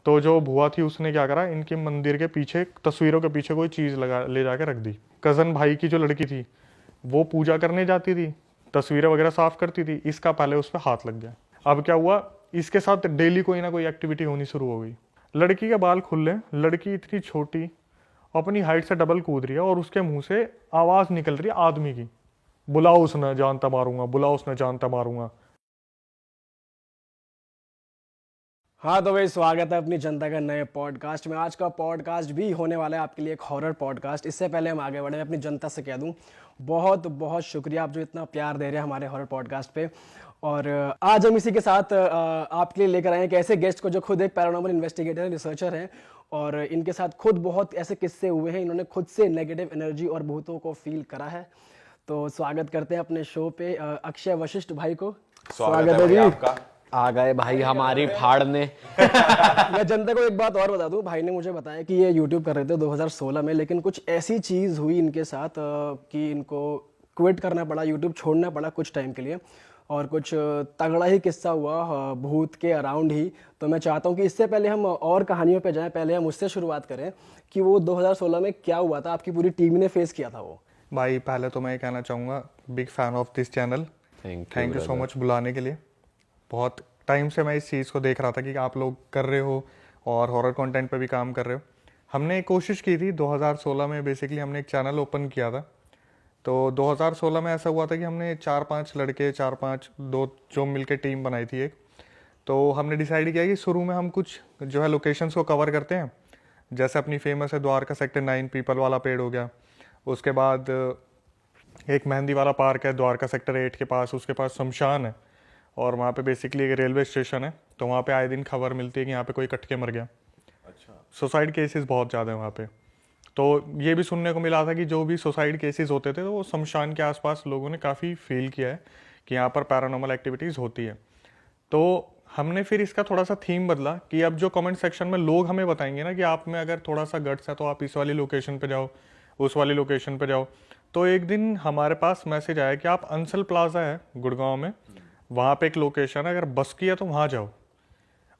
तो जो बुआ थी उसने क्या करा, इनके मंदिर के पीछे तस्वीरों के पीछे कोई चीज़ लगा ले जाके रख दी। कज़न भाई की जो लड़की थी वो पूजा करने जाती थी, तस्वीरें वगैरह साफ करती थी, इसका पहले उस पर हाथ लग गया। अब क्या हुआ, इसके साथ डेली कोई ना कोई एक्टिविटी होनी शुरू हो गई। लड़की के बाल खुले, लड़की इतनी छोटी, अपनी हाइट से डबल कूद रही है और उसके मुंह से आवाज़ निकल रही है आदमी की, बुलाओ उसने जानता मारूंगा, बुलाओ उसने जानता मारूंगा। हाँ तो भाई स्वागत है अपनी जनता का नए पॉडकास्ट में। आज का पॉडकास्ट भी होने वाला है आपके लिए एक हॉरर पॉडकास्ट। इससे पहले हम आगे बढ़े, अपनी जनता से कह दूं बहुत बहुत शुक्रिया आप जो इतना प्यार दे रहे हैं हमारे हॉरर पॉडकास्ट पे। और आज हम इसी के साथ आपके लिए लेकर आए हैं एक ऐसे गेस्ट को जो खुद एक पैरानॉर्मल इन्वेस्टिगेटर रिसर्चर हैं और इनके साथ खुद बहुत ऐसे किस्से हुए हैं, इन्होंने खुद से नेगेटिव एनर्जी और भूतों को फील करा है। तो स्वागत करते हैं अपने शो पे अक्षय वशिष्ठ भाई को। स्वागत है भाई आपका। आ गए भाई हमारी फाड़ने। मैं जनता को एक बात और बता दूं, भाई ने मुझे बताया कि ये YouTube कर रहे थे 2016 में, लेकिन कुछ ऐसी चीज़ हुई इनके साथ कि इनको क्विट करना पड़ा, YouTube छोड़ना पड़ा कुछ टाइम के लिए, और कुछ तगड़ा ही किस्सा हुआ भूत के अराउंड ही। तो मैं चाहता हूं कि इससे पहले हम और कहानियों पे जाएं, पहले हम उससे शुरुआत करें कि वो 2016 में क्या हुआ था, आपकी पूरी टीम ने फेस किया था वो। भाई पहले तो मैं कहना चाहूँगा, big fan of this channel, thank you so much बुलाने के लिए। बहुत टाइम से मैं इस चीज़ को देख रहा था कि आप लोग कर रहे हो और हॉरर कंटेंट पे भी काम कर रहे हो। हमने एक कोशिश की थी 2016 में, बेसिकली हमने एक चैनल ओपन किया था। तो 2016 में ऐसा हुआ था कि हमने 4-5 लड़के, 4-5 दो जो मिलके टीम बनाई थी एक। तो हमने डिसाइड किया कि शुरू में हम कुछ जो है लोकेशंस को कवर करते हैं। जैसे अपनी फेमस है द्वारका सेक्टर 9 पीपल वाला पेड़ हो गया, उसके बाद एक मेहंदी वाला पार्क है द्वारका सेक्टर 8 के पास, उसके पास शमशान है और वहाँ पे बेसिकली एक रेलवे स्टेशन है। तो वहाँ पे आए दिन खबर मिलती है कि यहाँ पे कोई कट के मर गया। अच्छा। सुसाइड केसेस बहुत ज़्यादा है वहाँ पे। तो ये भी सुनने को मिला था कि जो भी सुसाइड केसेस होते थे तो वो शमशान के आसपास लोगों ने काफ़ी फील किया है कि यहाँ पर पैरानॉर्मल एक्टिविटीज़ होती है। तो हमने फिर इसका थोड़ा सा थीम बदला कि अब जो कमेंट सेक्शन में लोग हमें बताएंगे ना कि आप में अगर थोड़ा सा गट्स है तो आप इस वाली लोकेशन पे जाओ, उस वाली लोकेशन पे जाओ। तो एक दिन हमारे पास मैसेज आया कि आप अंसल प्लाजा है गुड़गांव में, वहाँ पे एक लोकेशन है, अगर बस की है तो वहाँ जाओ।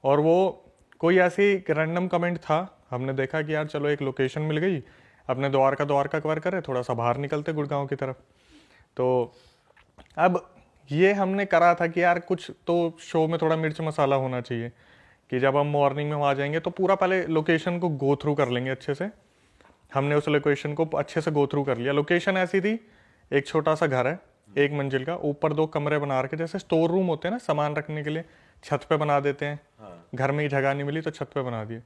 और वो कोई ऐसी रैंडम कमेंट था, हमने देखा कि यार चलो एक लोकेशन मिल गई, अपने द्वारका कवर करे, थोड़ा सा बाहर निकलते गुड़गांव की तरफ। तो अब ये हमने करा था कि यार कुछ तो शो में थोड़ा मिर्च मसाला होना चाहिए कि जब हम मॉर्निंग में वहाँ जाएंगे तो पूरा पहले लोकेशन को गो थ्रू कर लेंगे अच्छे से। हमने उस लोकेशन को अच्छे से गो थ्रू कर लिया। लोकेशन ऐसी थी, एक छोटा सा घर है 1 मंजिल का, ऊपर 2 कमरे बना रखे, जैसे स्टोर रूम होते हैं ना सामान रखने के लिए, छत पे बना देते हैं। हाँ। घर में ही जगह नहीं मिली तो छत पे बना दिए।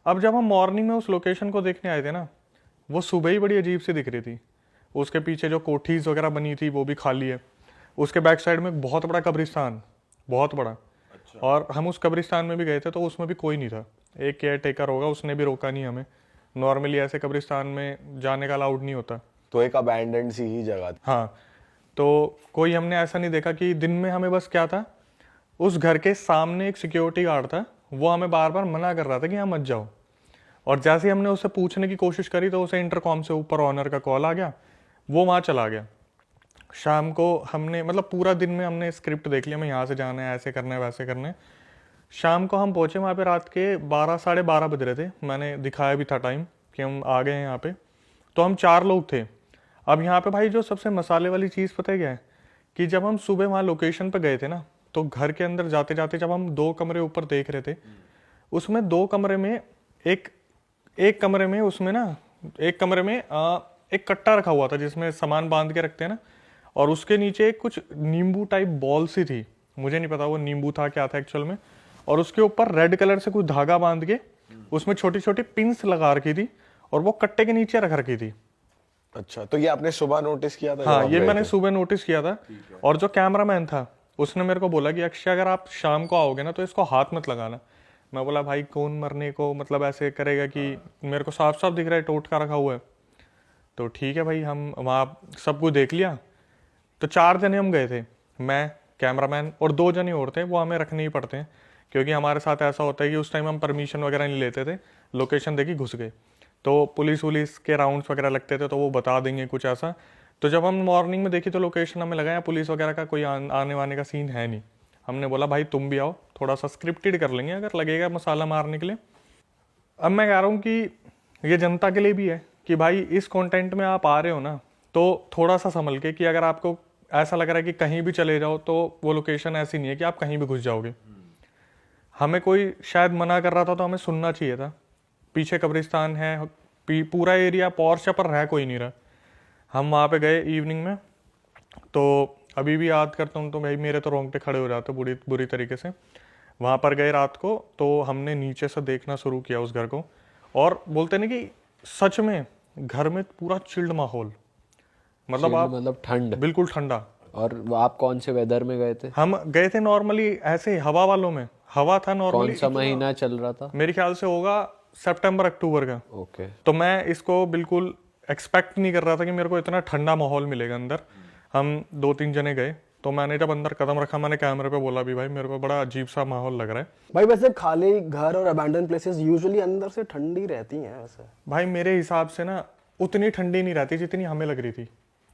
अब जब हम मॉर्निंग में उस लोकेशन को देखने आए थे ना, वो सुबह ही बड़ी अजीब सी दिख रही थी। उसके पीछे जो कोठीज वगैरह बनी थी वो भी खाली है, उसके बैक साइड में एक बहुत बड़ा कब्रिस्तान, बहुत बड़ा। अच्छा। और हम उस कब्रिस्तान में भी गए थे तो उसमें भी कोई नहीं था, एक केयर टेकर होगा, उसने भी रोका नहीं हमें। नॉर्मली ऐसे कब्रिस्तान में जाने का अलाउड नहीं होता, तो एक अबैंडन्ड सी ही जगह थी। हाँ। तो कोई हमने ऐसा नहीं देखा कि दिन में हमें बस क्या था, उस घर के सामने एक सिक्योरिटी गार्ड था, वो हमें बार बार मना कर रहा था कि यहाँ मत जाओ। और जैसे ही हमने उससे पूछने की कोशिश करी तो उसे इंटरकॉम से ऊपर ऑनर का कॉल आ गया, वो वहाँ चला गया। शाम को हमने मतलब पूरा दिन में हमने स्क्रिप्ट देख लिया, हमें यहाँ से जाना है, ऐसे करना है, वैसे करना है। शाम को हम पहुँचे वहाँ पे, रात के 12 साढ़े 12 बज रहे थे, मैंने दिखाया भी था टाइम कि हम आ गए हैं यहाँ पे। तो हम 4 लोग थे। अब यहाँ पे भाई जो सबसे मसाले वाली चीज़ पता है क्या है, कि जब हम सुबह वहाँ लोकेशन पे गए थे ना, तो घर के अंदर जाते जाते जब हम 2 कमरे ऊपर देख रहे थे, उसमें 2 कमरे में एक कमरे में उसमें ना एक कमरे में एक कट्टा रखा हुआ था जिसमें सामान बांध के रखते हैं ना, और उसके नीचे कुछ नींबू टाइप बॉल सी थी, मुझे नहीं पता वो नींबू था क्या था एक्चुअल में, और उसके ऊपर रेड कलर से कुछ धागा बांध के उसमें छोटी छोटी पिंस लगा रखी थी और वो कट्टे के नीचे रख रखी थी। अच्छा, तो ये आपने सुबह नोटिस किया था? हाँ, ये मैंने सुबह नोटिस किया था। और जो कैमरामैन था उसने मेरे को बोला कि अक्षय अगर आप शाम को आओगे ना तो इसको हाथ मत लगाना। मैं बोला भाई कौन मरने को मतलब ऐसे करेगा कि मेरे को साफ साफ दिख रहा है टोटका रखा हुआ है। तो ठीक है भाई, हम वहाँ सब कुछ देख लिया। तो 4 जने हम गए थे, मैं, कैमरामैन और 2 जने और थे, वो हमें रखने ही पड़ते हैं क्योंकि हमारे साथ ऐसा होता है कि उस टाइम हम परमिशन वगैरह नहीं लेते थे, लोकेशन देखी घुस गए तो पुलिस वुलिस के राउंड्स वगैरह लगते थे तो वो बता देंगे कुछ ऐसा। तो जब हम मॉर्निंग में देखी तो लोकेशन हमें लगा पुलिस वगैरह का कोई आने वाने का सीन है नहीं, हमने बोला भाई तुम भी आओ, थोड़ा सा स्क्रिप्टेड कर लेंगे अगर लगेगा मसाला मारने के लिए। अब मैं कह रहा हूँ कि ये जनता के लिए भी है कि भाई इस कंटेंट में आप आ रहे हो ना, तो थोड़ा सा संभल के, कि अगर आपको ऐसा लग रहा है कि कहीं भी चले जाओ तो वो लोकेशन ऐसी नहीं है कि आप कहीं भी घुस जाओगे। हमें कोई शायद मना कर रहा था तो हमें सुनना चाहिए था। पीछे कब्रिस्तान है, पूरा एरिया पॉर्श पर रह कोई नहीं रहा। हम वहाँ पे गए इवनिंग में, तो अभी भी याद करता हूँ तो भाई मेरे तो रोंगटे खड़े हो जाते बुरी बुरी तरीके से। वहाँ पर गए रात को, तो हमने नीचे से देखना शुरू किया उस घर को, और बोलते नहीं कि सच में घर में पूरा चिल्ड माहौल, मतलब Chilled आप मतलब ठंड। बिल्कुल ठंडा। और आप कौन से वेदर में गए थे? हम गए थे नॉर्मली ऐसे हवा वालों में, हवा था कौन नॉर्मली। सा महीना चल रहा था? मेरे ख्याल से होगा सितंबर अक्टूबर का। ओके। तो मैं इसको बिल्कुल एक्सपेक्ट नहीं कर रहा था कि मेरे को इतना ठंडा माहौल मिलेगा अंदर। हम 2-3 जने गए, तो मैंने जब अंदर कदम रखा मैंने कैमरे पे बोला भी भाई मेरे को बड़ा अजीब सा माहौल लग रहा है। भाई वैसे खाली घर और अबैंडन प्लेसेस यूजुअली अंदर से ठंडी रहती हैं वैसे। भाई मेरे हिसाब से ना उतनी ठंडी नहीं रहती जितनी हमें लग रही थी,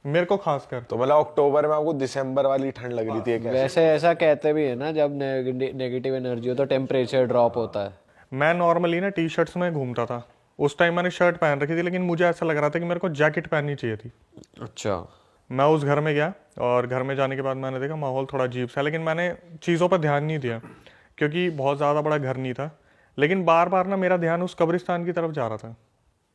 मेरे को खासकर। तो मतलब अक्टूबर में आपको दिसंबर वाली ठंड लग रही थी क्या? वैसे ऐसा कहते भी है ना, जब नेगेटिव एनर्जी हो तो टेम्परेचर ड्रॉप होता है। मैं नॉर्मली ना टी शर्ट्स में घूमता था, उस टाइम मैंने शर्ट पहन रखी थी, लेकिन मुझे ऐसा लग रहा था कि मेरे को जैकेट पहननी चाहिए थी। अच्छा। मैं उस घर में गया, और घर में जाने के बाद मैंने देखा माहौल थोड़ा अजीब सा, लेकिन मैंने चीज़ों पर ध्यान नहीं दिया क्योंकि बहुत ज़्यादा बड़ा घर नहीं था। लेकिन बार बार ना मेरा ध्यान उस कब्रिस्तान की तरफ जा रहा था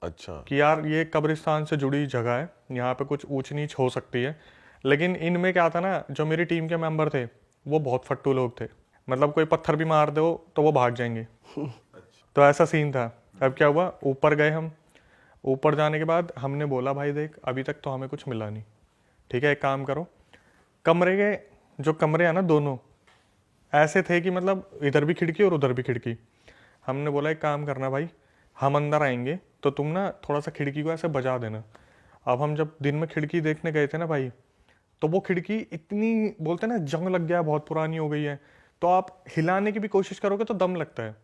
अच्छा। कि यार ये कब्रिस्तान से जुड़ी जगह है, यहाँ पे कुछ ऊंच नीच हो सकती है। लेकिन इनमें क्या था ना, जो मेरी टीम के मेंबर थे वो बहुत फट्टू लोग थे, मतलब कोई पत्थर भी मार दो तो वो भाग जाएंगे। तो ऐसा सीन था। अब क्या हुआ, ऊपर गए हम। ऊपर जाने के बाद हमने बोला भाई देख अभी तक तो हमें कुछ मिला नहीं, ठीक है एक काम करो, कमरे के जो कमरे हैं ना दोनों ऐसे थे कि मतलब इधर भी खिड़की और उधर भी खिड़की। हमने बोला एक काम करना भाई, हम अंदर आएंगे तो तुम ना थोड़ा सा खिड़की को ऐसे बजा देना। अब हम जब दिन में खिड़की देखने गए थे ना भाई, तो वो खिड़की इतनी बोलते हैं ना जंग लग गया, बहुत पुरानी हो गई है, तो आप हिलाने की भी कोशिश करोगे तो दम लगता है,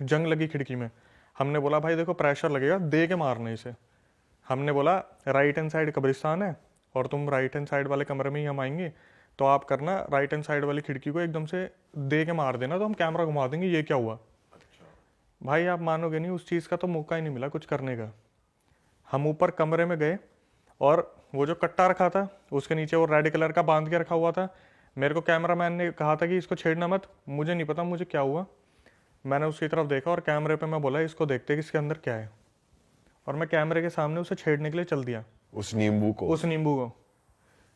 जंग लगी खिड़की में। हमने बोला भाई देखो प्रेशर लगेगा, दे के मारना इसे। हमने बोला राइट हैंड साइड कब्रिस्तान है और तुम राइट हैंड साइड वाले कमरे में ही हम आएंगे, तो आप करना राइट हैंड साइड वाली खिड़की को एकदम से दे के मार देना, तो हम कैमरा घुमा देंगे। ये क्या हुआ भाई, आप मानोगे नहीं, उस चीज़ का तो मौका ही नहीं मिला कुछ करने का। हम ऊपर कमरे में गए, और वो जो कट्टा रखा था उसके नीचे वो रेड कलर का बांध के रखा हुआ था। मेरे को कैमरामैन ने कहा था कि इसको छेड़ना मत, मुझे नहीं पता मुझे क्या हुआ, मैंने उसकी तरफ देखा और कैमरे पे मैं बोला इसको देखते कि इसके अंदर क्या है, और मैं कैमरे के सामने उसे छेड़ने के लिए चल दिया, उस नींबू को।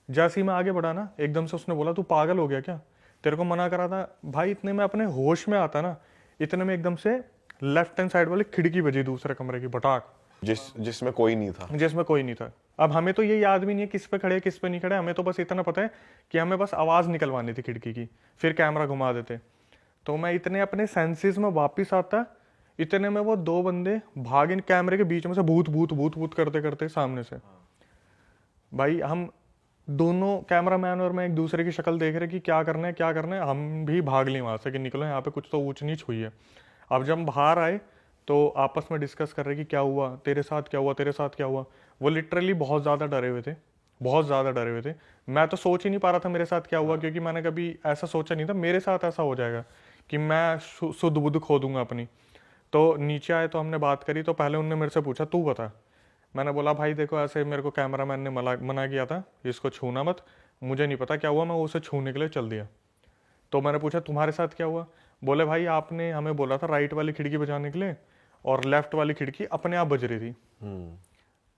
जैसे ही मैं आगे बढ़ा ना, एकदम से उसने बोला तू पागल हो गया क्या, तेरे को मना करा था। भाई इतने में अपने होश में आता ना, इतने में एकदम से लेफ्ट हैंड साइड वाली खिड़की बजी दूसरे कमरे की, बटाक, जिसमें कोई नहीं था। जिसमें कोई नहीं था। अब हमें तो ये याद भी नहीं है किस पे खड़े किस पे नहीं खड़े, हमें तो बस इतना पता है कि हमें बस आवाज़ निकलवानी थी खिड़की की, फिर कैमरा घुमा देते। तो मैं इतने अपने सेंसेस में वापस आता, इतने में वो 2 बंदे भाग इन कैमरे के बीच में से भूत भूत भूत भूत करते करते सामने से। भाई हम दोनों कैमरामैन और मैं एक दूसरे की शक्ल देख रहे कि क्या करना है क्या करना है, हम भी भाग लिए वहाँ से कि निकलो यहाँ पे कुछ तो ऊंच नीच हुई है। अब जब हम बाहर आए तो आपस में डिस्कस कर रहे कि क्या हुआ तेरे साथ, क्या हुआ तेरे साथ, क्या हुआ। वो लिटरली बहुत ज़्यादा डरे हुए थे, बहुत ज़्यादा डरे हुए थे। मैं तो सोच ही नहीं पा रहा था मेरे साथ क्या हुआ, क्योंकि मैंने कभी ऐसा सोचा नहीं था मेरे साथ ऐसा हो जाएगा कि मैं शुद्ध बुद्ध खो दूंगा अपनी। तो नीचे आए तो हमने बात करी, तो पहले उनने मेरे से पूछा तू बता। मैंने बोला भाई देखो ऐसे मेरे को कैमरामैन ने मना किया था इसको छूना मत, मुझे नहीं पता क्या हुआ, मैं उसे छूने के लिए चल दिया। तो मैंने पूछा तुम्हारे साथ क्या हुआ, बोले भाई आपने हमें बोला था राइट वाली खिड़की बजाने के लिए और लेफ्ट वाली खिड़की अपने आप बज रही थी।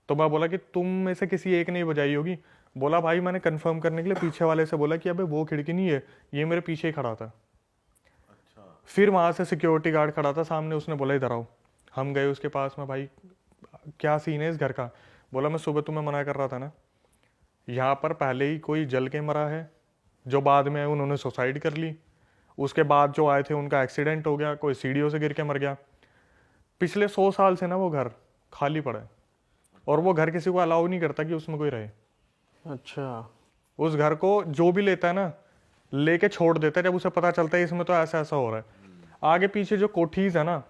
तो मैं बोला कि तुम में से किसी एक ने बजाई होगी। बोला भाई मैंने कंफर्म करने के लिए पीछे वाले से बोला कि अबे वो खिड़की नहीं है, ये मेरे पीछे ही खड़ा था। अच्छा। फिर वहां से सिक्योरिटी गार्ड खड़ा था सामने, उसने बोला इधर आओ। हम गए उसके पास में, भाई क्या सीन है इस घर का। बोला मैं सुबह तुम्हें मना कर रहा था ना, यहाँ पर पहले ही कोई जल के मरा है, जो बाद में आए उन्होंने सुसाइड कर ली, उसके बाद जो आए थे उनका एक्सीडेंट हो गया, कोई सीढ़ियों से गिर के मर गया। पिछले 100 साल से ना वो घर खाली पड़ा है, और वो घर किसी को अलाउ नहीं करता कि उसमें कोई रहे। अच्छा। उस घर को जो भी लेता है ना लेके छोड़ देता है, जब उसे पता चलता है इसमें तो ऐसा ऐसा हो रहा है। आगे पीछे जो कोठीज है ना,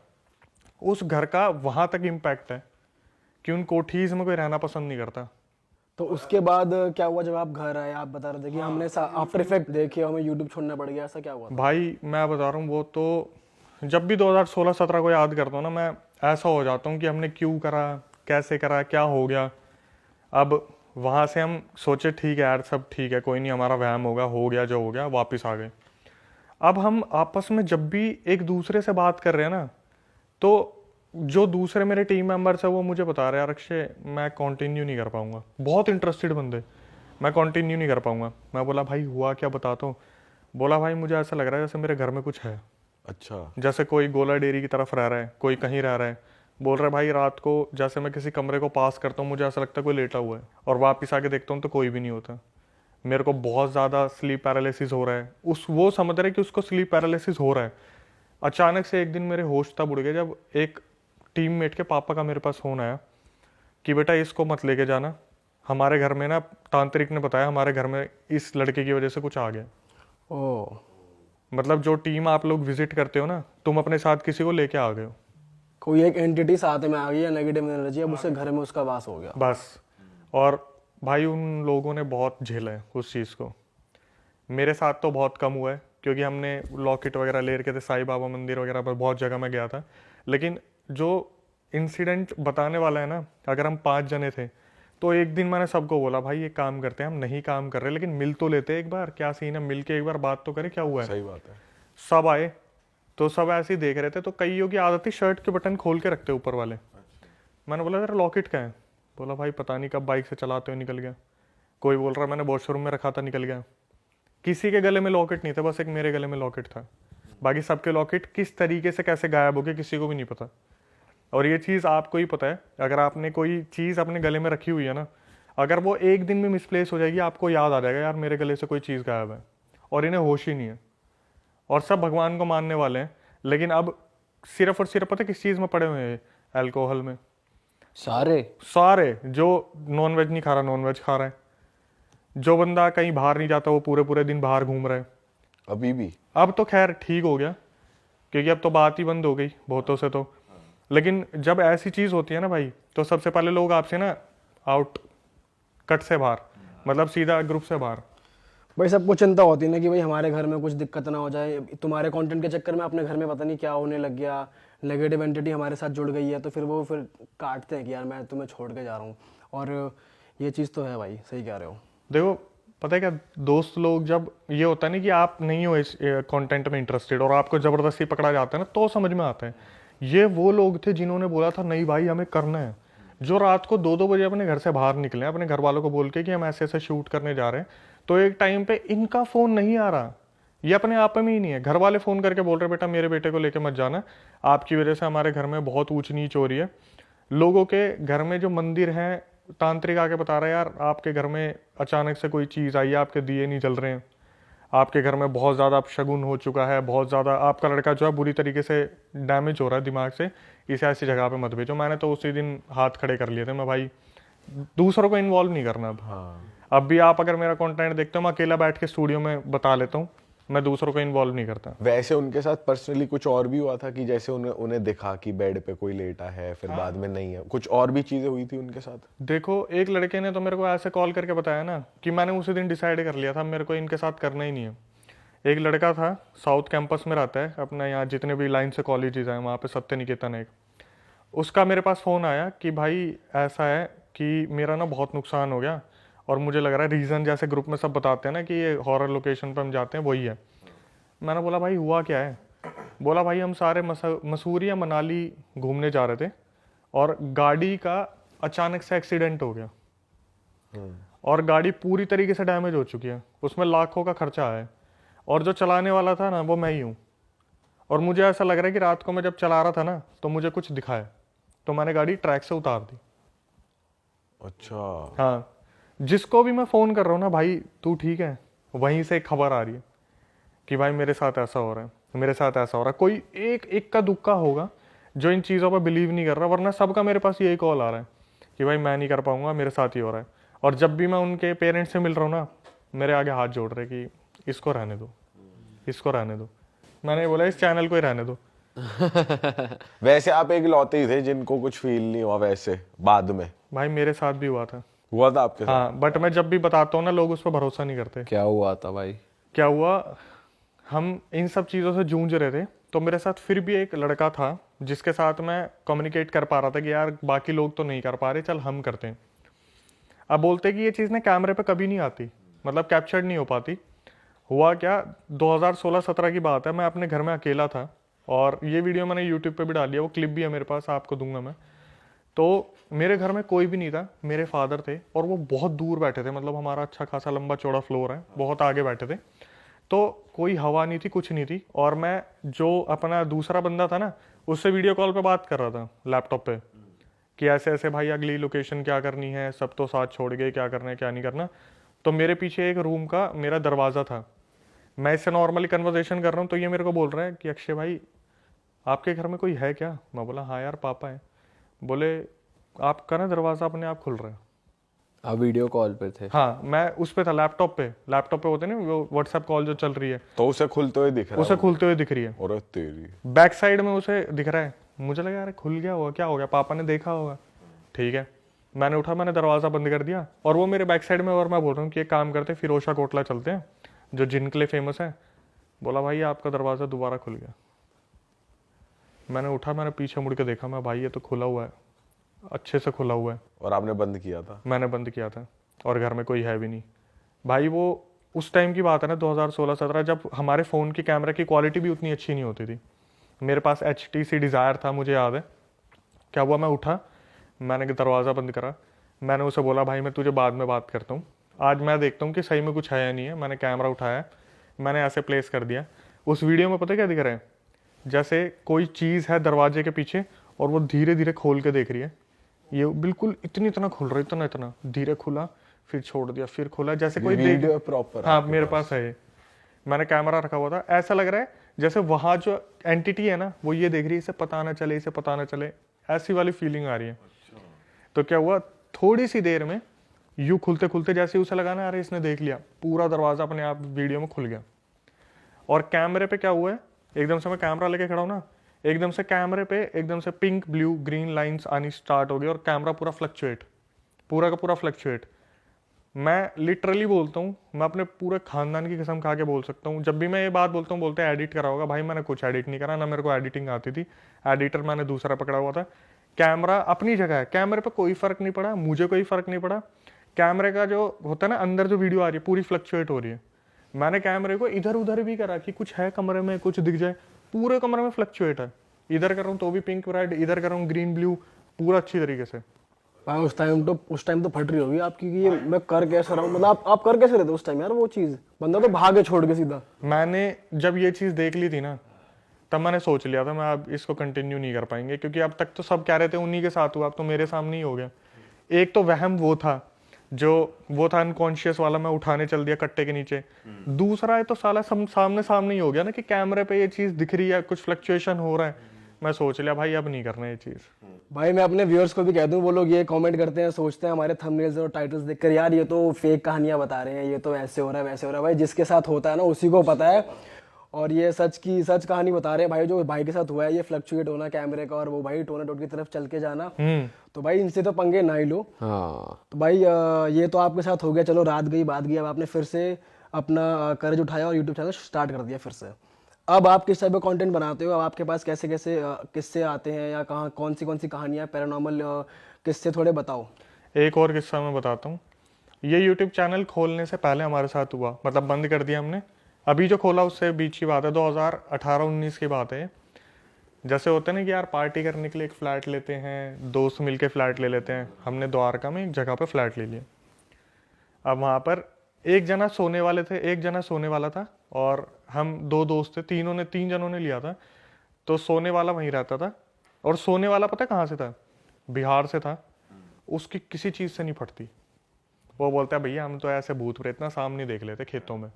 उस घर का वहां तक इम्पैक्ट है कि उन कोठीज में कोई रहना पसंद नहीं करता। तो उसके बाद क्या हुआ जब आप घर आए? आप बता रहे थे कि हमने आफ्टर इफेक्ट देखे, हमें यूट्यूब छोड़ना पड़ गया, ऐसा क्या हुआ था? भाई मैं बता रहा हूँ, वो तो जब भी 2016-17 को याद करता हूँ ना, मैं ऐसा हो जाता हूँ कि हमने क्यों करा, कैसे करा, क्या हो गया। अब वहाँ से हम सोचे ठीक है यार, सब ठीक है, कोई नहीं, हमारा वहम होगा, हो गया जो हो गया, वापस आ गए। अब हम आपस में जब भी एक दूसरे से बात कर रहे हैं ना, तो जो दूसरे मेरे टीम मेंबर्स है वो मुझे बता रहे हैं, यार अक्षय मैं कंटिन्यू नहीं कर पाऊंगा, बहुत इंटरेस्टेड बंदे, मैं कंटिन्यू नहीं कर पाऊंगा। मैं बोला भाई हुआ क्या, बता। तो बोला भाई मुझे ऐसा लग रहा है जैसे मेरे घर में कुछ है, अच्छा। जैसे कोई गोला डेयरी की तरफ रह रहा है, कोई कहीं रह रहा है। बोल रहा है भाई रात को जैसे मैं किसी कमरे को पास करता हूँ, मुझे ऐसा लगता है कोई लेटा हुआ है, और वापस आके देखता हूँ तो कोई भी नहीं होता। मेरे को बहुत ज़्यादा स्लीप पैरालिसिस हो रहा है। वो समझ रहे कि उसको स्लीप पैरालिसिस हो रहा है। अचानक से एक दिन मेरे होश तब उड़ गए जब एक टीममेट के पापा का मेरे पास फ़ोन आया कि बेटा इसको मत लेके जाना, हमारे घर में ना तांत्रिक ने बताया हमारे घर में इस लड़के की वजह से कुछ आ गया। ओ, मतलब जो टीम आप लोग विजिट करते हो ना, तुम अपने साथ किसी को लेके आ गए हो, कोई एक एंटिटी साथ में आ गई है, नेगेटिव एनर्जी, अब उसके घर में उसका वास हो गया। बस। और भाई उन लोगों ने बहुत झेला है उस चीज़ को। मेरे साथ तो बहुत कम हुआ है क्योंकि हमने लॉकेट वगैरह ले रखे थे, साईं बाबा मंदिर वगैरह पर बहुत जगह में गया था। लेकिन जो इंसिडेंट बताने वाला है ना, अगर हम 5 जने थे तो एक दिन मैंने सबको बोला भाई ये काम करते हैं, हम नहीं काम कर रहे लेकिन मिल तो लेते हैं एक बार, क्या सीन है, मिल के एक बार बात तो करें क्या हुआ है। सही बात है। सब आए तो सब ऐसे ही देख रहे थे, तो कईयों की आदत थी शर्ट के बटन खोल के रखते ऊपर वाले। मैंने बोला तेरा लॉकेट कहाँ है? बोला भाई पता नहीं कब बाइक से चलाते हुए निकल गया। कोई बोल रहा मैंने वॉशरूम में रखा था निकल गया। किसी के गले में लॉकेट नहीं था, बस एक मेरे गले में लॉकेट था। बाकी सबके लॉकेट किस तरीके से कैसे गायब हो गए किसी को भी नहीं पता। और ये चीज़ आपको ही पता है, अगर आपने कोई चीज़ अपने गले में रखी हुई है ना, अगर वो एक दिन में मिसप्लेस हो जाएगी, आपको याद आ जाएगा यार मेरे गले से कोई चीज़ गायब है, और इन्हें होश ही नहीं है। और सब भगवान को मानने वाले हैं, लेकिन अब सिर्फ और सिर्फ पता है किस चीज़ में पड़े हुए हैं? अल्कोहल में। सारे जो नॉन वेज नहीं खा रहा नॉन वेज खा रहा है, जो बंदा कहीं बाहर नहीं जाता वो पूरे पूरे दिन बाहर घूम रहा है। अभी भी? अब तो खैर ठीक हो गया क्योंकि अब तो बात ही बंद हो गई बहुतों से तो। लेकिन जब ऐसी चीज़ होती है ना भाई, तो सबसे पहले लोग आपसे ना आउट कट से बाहर, मतलब सीधा ग्रुप से बाहर। भाई सबको चिंता होती है ना कि भाई हमारे घर में कुछ दिक्कत ना हो जाए, तुम्हारे कंटेंट के चक्कर में अपने घर में पता नहीं क्या होने लग गया, नेगेटिव एंटिटी हमारे साथ जुड़ गई है, तो फिर काटते हैं कि यार मैं तुम्हें छोड़ के जा रहा हूँ। और ये चीज़ तो है भाई, सही कह रहे हो। देखो पता है क्या, दोस्त लोग जब ये होता है ना कि आप नहीं हो इस कंटेंट में इंटरेस्टेड और आपको ज़बरदस्ती पकड़ा जाता है ना, तो समझ में आता है। ये वो लोग थे जिन्होंने बोला था नहीं भाई हमें करना है, जो रात को 2-2 बजे अपने घर से बाहर निकले अपने घर वालों को बोल के कि हम ऐसे ऐसे शूट करने जा रहे हैं। तो एक टाइम पे इनका फ़ोन नहीं आ रहा, ये अपने आप में ही नहीं है, घर वाले फ़ोन करके बोल रहे बेटा मेरे बेटे को लेके मत जाना, आपकी वजह से हमारे घर में बहुत ऊंच नीच हो रही है। लोगों के घर में जो मंदिर हैं, तांत्रिक आके बता रहा है यार आपके घर में अचानक से कोई चीज़ आई है, आपके दिए नहीं जल रहे हैं, आपके घर में बहुत ज़्यादा अपशगुन हो चुका है, बहुत ज़्यादा आपका लड़का जो है बुरी तरीके से डैमेज हो रहा है दिमाग से, इसे ऐसी जगह पे मत भेजो। मैंने तो उसी दिन हाथ खड़े कर लिए थे, मैं भाई दूसरों को इन्वॉल्व नहीं करना अब। अब भी आप अगर मेरा कंटेंट देखते हो, मैं अकेला बैठ के स्टूडियो में बता लेता हूँ, मैं दूसरों को इन्वॉल्व नहीं करता। वैसे उनके साथ पर्सनली कुछ और भी हुआ था कि जैसे उन्हें दिखा कि बेड पे कोई लेटा है, फिर बाद में नहीं है, कुछ और भी चीजें हुई थी उनके साथ? देखो एक लड़के ने तो मेरे को ऐसे कॉल करके बताया ना कि मैंने उसी दिन डिसाइड कर लिया था मेरे को इनके साथ करना ही नहीं है। एक लड़का था, साउथ कैंपस में रहता है अपना, यहाँ जितने भी लाइन से कॉलेजेस हैं वहाँ पे सत्य निकेतन एक, उसका मेरे पास फ़ोन आया कि भाई ऐसा है कि मेरा ना बहुत नुकसान हो गया और मुझे लग रहा है रीज़न जैसे ग्रुप में सब बताते हैं ना कि ये हॉरर लोकेशन पर हम जाते हैं वही है। मैंने बोला भाई हुआ क्या है? बोला भाई हम सारे मसूरी या मनाली घूमने जा रहे थे और गाड़ी का अचानक से एक्सीडेंट हो गया और गाड़ी पूरी तरीके से डैमेज हो चुकी है, उसमें लाखों का खर्चा है और जो चलाने वाला था ना वो मैं ही हूँ। और मुझे ऐसा लग रहा है कि रात को मैं जब चला रहा था ना तो मुझे कुछ दिखा है, तो मैंने गाड़ी ट्रैक से उतार दी। अच्छा। हाँ, जिसको भी मैं फ़ोन कर रहा हूँ ना भाई तू ठीक है, वहीं से एक खबर आ रही है कि भाई मेरे साथ ऐसा हो रहा है, मेरे साथ ऐसा हो रहा है। कोई एक का दुक्का होगा जो इन चीज़ों पर बिलीव नहीं कर रहा, वरना सबका मेरे पास यही कॉल आ रहा है कि भाई मैं नहीं कर पाऊंगा, मेरे साथ ही हो रहा है। और जब भी मैं उनके पेरेंट्स से मिल रहा हूँ ना, मेरे आगे हाथ जोड़ रहे कि इसको रहने दो, इसको रहने दो। मैंने बोला इस चैनल को ही रहने दो। वैसे आप एक लौते ही थे जिनको कुछ फील नहीं हुआ वैसे बाद में? भाई मेरे साथ भी हुआ था। हुआ था आपके साथ? हाँ, बट मैं जब भी बताता हूँ ना, लोग उस पर भरोसा नहीं करते। क्या हुआ था भाई? क्या हुआ, हम इन सब चीज़ों से जूझ रहे थे, तो मेरे साथ फिर भी एक लड़का था जिसके साथ मैं कम्युनिकेट कर पा रहा था कि यार बाकी लोग तो नहीं कर पा रहे, चल हम करते हैं। अब बोलते कि ये चीज़ ना कैमरे पे कभी नहीं आती, मतलब कैप्चर्ड नहीं हो पाती। हुआ क्या, 2016-17 की बात है, मैं अपने घर में अकेला था, और ये वीडियो मैंने यूट्यूब पे भी डाली है, वो क्लिप भी है मेरे पास, आपको दूंगा मैं। तो मेरे घर में कोई भी नहीं था, मेरे फादर थे, और वो बहुत दूर बैठे थे, मतलब हमारा अच्छा खासा लंबा चौड़ा फ्लोर है, बहुत आगे बैठे थे। तो कोई हवा नहीं थी, कुछ नहीं थी, और मैं जो अपना दूसरा बंदा था ना, उससे वीडियो कॉल पे बात कर रहा था लैपटॉप पे, कि ऐसे ऐसे भाई अगली लोकेशन क्या करनी है, सब तो साथ छोड़ गए, क्या करना है क्या नहीं करना। तो मेरे पीछे एक रूम का मेरा दरवाज़ा था, मैं इससे नॉर्मली कन्वर्सेशन कर रहा हूँ, तो ये मेरे को बोल रहा है कि अक्षय भाई आपके घर में कोई है क्या? मैं बोला हाँ यार पापा है। बोले आपका ना दरवाज़ा अपने आप खुल रहा है। आप वीडियो कॉल पे थे? हाँ, मैं उस पे था, लैपटॉप पे होते ना वो व्हाट्सएप कॉल जो चल रही है, तो उसे खुलते हुए दिख रहा उसे है? खुलते हुए दिख रही है, और तेरी बैक साइड में उसे दिख रहा है। मुझे लगा यार खुल गया होगा, क्या हो गया, पापा ने देखा होगा। ठीक है, मैंने उठा, मैंने दरवाज़ा बंद कर दिया, और वो मेरे बैक साइड में, और मैं बोल रहा हूँ कि एक काम करते, फिरोशा कोटला चलते हैं, जो जिन के लिए फेमस है। बोला भाई आपका दरवाज़ा दोबारा खुल गया। मैंने उठा, मैंने पीछे मुड़ के देखा, मैं भाई ये तो खुला हुआ है, अच्छे से खुला हुआ है। और आपने बंद किया था? मैंने बंद किया था, और घर में कोई है भी नहीं। भाई वो उस टाइम की बात है ना, 2016-17, जब हमारे फ़ोन की कैमरे की क्वालिटी भी उतनी अच्छी नहीं होती थी। मेरे पास HTC डिज़ायर था, मुझे याद है। क्या हुआ, मैं उठा, मैंने दरवाज़ा बंद करा, मैंने उसे बोला भाई मैं तुझे बाद में बात करता हूँ, आज मैं देखता हूँ कि सही में कुछ है या नहीं है। मैंने कैमरा उठाया, मैंने ऐसे प्लेस कर दिया। उस वीडियो में पता क्या दिख रहा है, जैसे कोई चीज़ है दरवाजे के पीछे, और वो धीरे धीरे खोल के देख रही है। ये बिल्कुल इतना खुल रहा है, इतना धीरे खुला, फिर छोड़ दिया, फिर खुला, जैसे कोई देख। Video proper? हाँ मेरे पास है ये, मैंने कैमरा रखा हुआ था। ऐसा लग रहा है जैसे वहाँ जो एंटिटी है ना, वो ये देख रही है, इसे पता ना चले, इसे पता ना चले, ऐसी वाली फीलिंग आ रही है। तो क्या हुआ, थोड़ी सी देर में यूं खुलते खुलते जैसे उसे लगा ना, अरे इसने देख लिया, पूरा दरवाजा अपने आप वीडियो में खुल गया। और कैमरे पे क्या हुआ है, एकदम से मैं कैमरा लेके खड़ा हूं ना, एकदम से कैमरे पे एकदम से पिंक ब्लू ग्रीन लाइंस आनी स्टार्ट हो गई, और कैमरा पूरा फ्लक्चुएट, पूरा का पूरा फ्लक्चुएट। मैं लिटरली बोलता हूँ, मैं अपने पूरे खानदान की कसम खा के बोल सकता हूँ, जब भी मैं ये बात बोलता हूँ बोलते हैं एडिट करा होगा। भाई मैंने कुछ एडिट नहीं करा, ना मेरे को एडिटिंग आती थी, एडिटर मैंने दूसरा पकड़ा हुआ था। कैमरा अपनी जगह है, कैमरे पे कोई फर्क नहीं पड़ा, मुझे कोई फर्क नहीं पड़ा। कैमरे का जो होता है ना, अंदर जो वीडियो आ रही है पूरी फ्लक्चुएट हो रही है। मैंने कैमरे को इधर उधर भी करा कि कुछ है कमरे में, कुछ दिख जाए, पूरे कमरे में फ्लक्चुएट है। इधर कर रहा हूँ तो भी पिंक रेड, इधर कर रहा हूँ ग्रीन ब्लू, पूरा अच्छी तरीके से। भाई उस टाइम तो फट रही होगी आपकी कि ये मैं कर कैसे रहा हूँ, मतलब आप कर कैसे रहे थे उस टाइम यार? वो चीज़ बंदा तो भागे छोड़ के सीधा। मैंने जब ये चीज़ देख ली थी ना, तब मैंने सोच लिया था मैं अब इसको कंटिन्यू नहीं कर पाएंगे, क्योंकि अब तक तो सब कह रहे थे उन्हीं के साथ हुआ, अब तो मेरे सामने ही हो गया। एक तो वहम वो था, वो था अनकॉन्शियस वाला, मैं उठाने चल दिया कट्टे के नीचे। दूसरा है तो साला सामने ही हो गया ना, कि कैमरे पे ये चीज़ दिख रही है, कुछ फ्लक्चुएशन हो रहा है। मैं सोच लिया भाई अब नहीं करना ये चीज़। भाई मैं अपने व्यूअर्स को भी कह दूं, वो लोग ये कमेंट करते हैं, सोचते हैं हमारे थंबनेल्स और टाइटल्स देखकर यार ये तो फेक कहानियां बता रहे हैं, ये तो ऐसे हो रहा है वैसे हो रहा है। भाई जिसके साथ होता है ना उसी को पता है, और ये सच कहानी बता रहे हैं भाई। जो भाई के साथ हुआ है, ये फ्लक्चुएट होना कैमरे का, और वो भाई टोनाडोट की तरफ चल के जाना, तो भाई इनसे तो पंगे ना ही लो। हाँ तो भाई ये तो आपके साथ हो गया, चलो रात गई बात गई, अब आपने फिर से अपना करेज उठाया और यूट्यूब चैनल स्टार्ट कर दिया फिर से। अब आप किस टाइप का कंटेंट बनाते हो? अब आपके पास कैसे कैसे किस्से आते हैं, या कहाँ कौन सी कहानियाँ पैरानॉर्मल किस्से, थोड़े बताओ। एक और किस्सा मैं बताता हूँ। ये यूट्यूब चैनल खोलने से पहले हमारे साथ हुआ, मतलब बंद कर दिया हमने, अभी जो खोला उससे बीच की बात है, 2018-19 की बात है। जैसे होते हैं ना कि यार पार्टी करने के लिए एक फ्लैट लेते हैं, दोस्त मिलके फ्लैट ले लेते हैं। हमने द्वारका में एक जगह पे फ्लैट ले लिया। अब वहाँ पर एक जना सोने वाले थे, एक जना सोने वाला था, और हम दो दोस्त थे, तीन जनों ने लिया था। तो सोने वाला वहीं रहता था, और सोने वाला पता कहाँ से था? बिहार से था। उसकी किसी चीज़ से नहीं फटती। वो बोलता है भैया हम तो ऐसे भूत प्रेत ना सामने देख लेते खेतों में।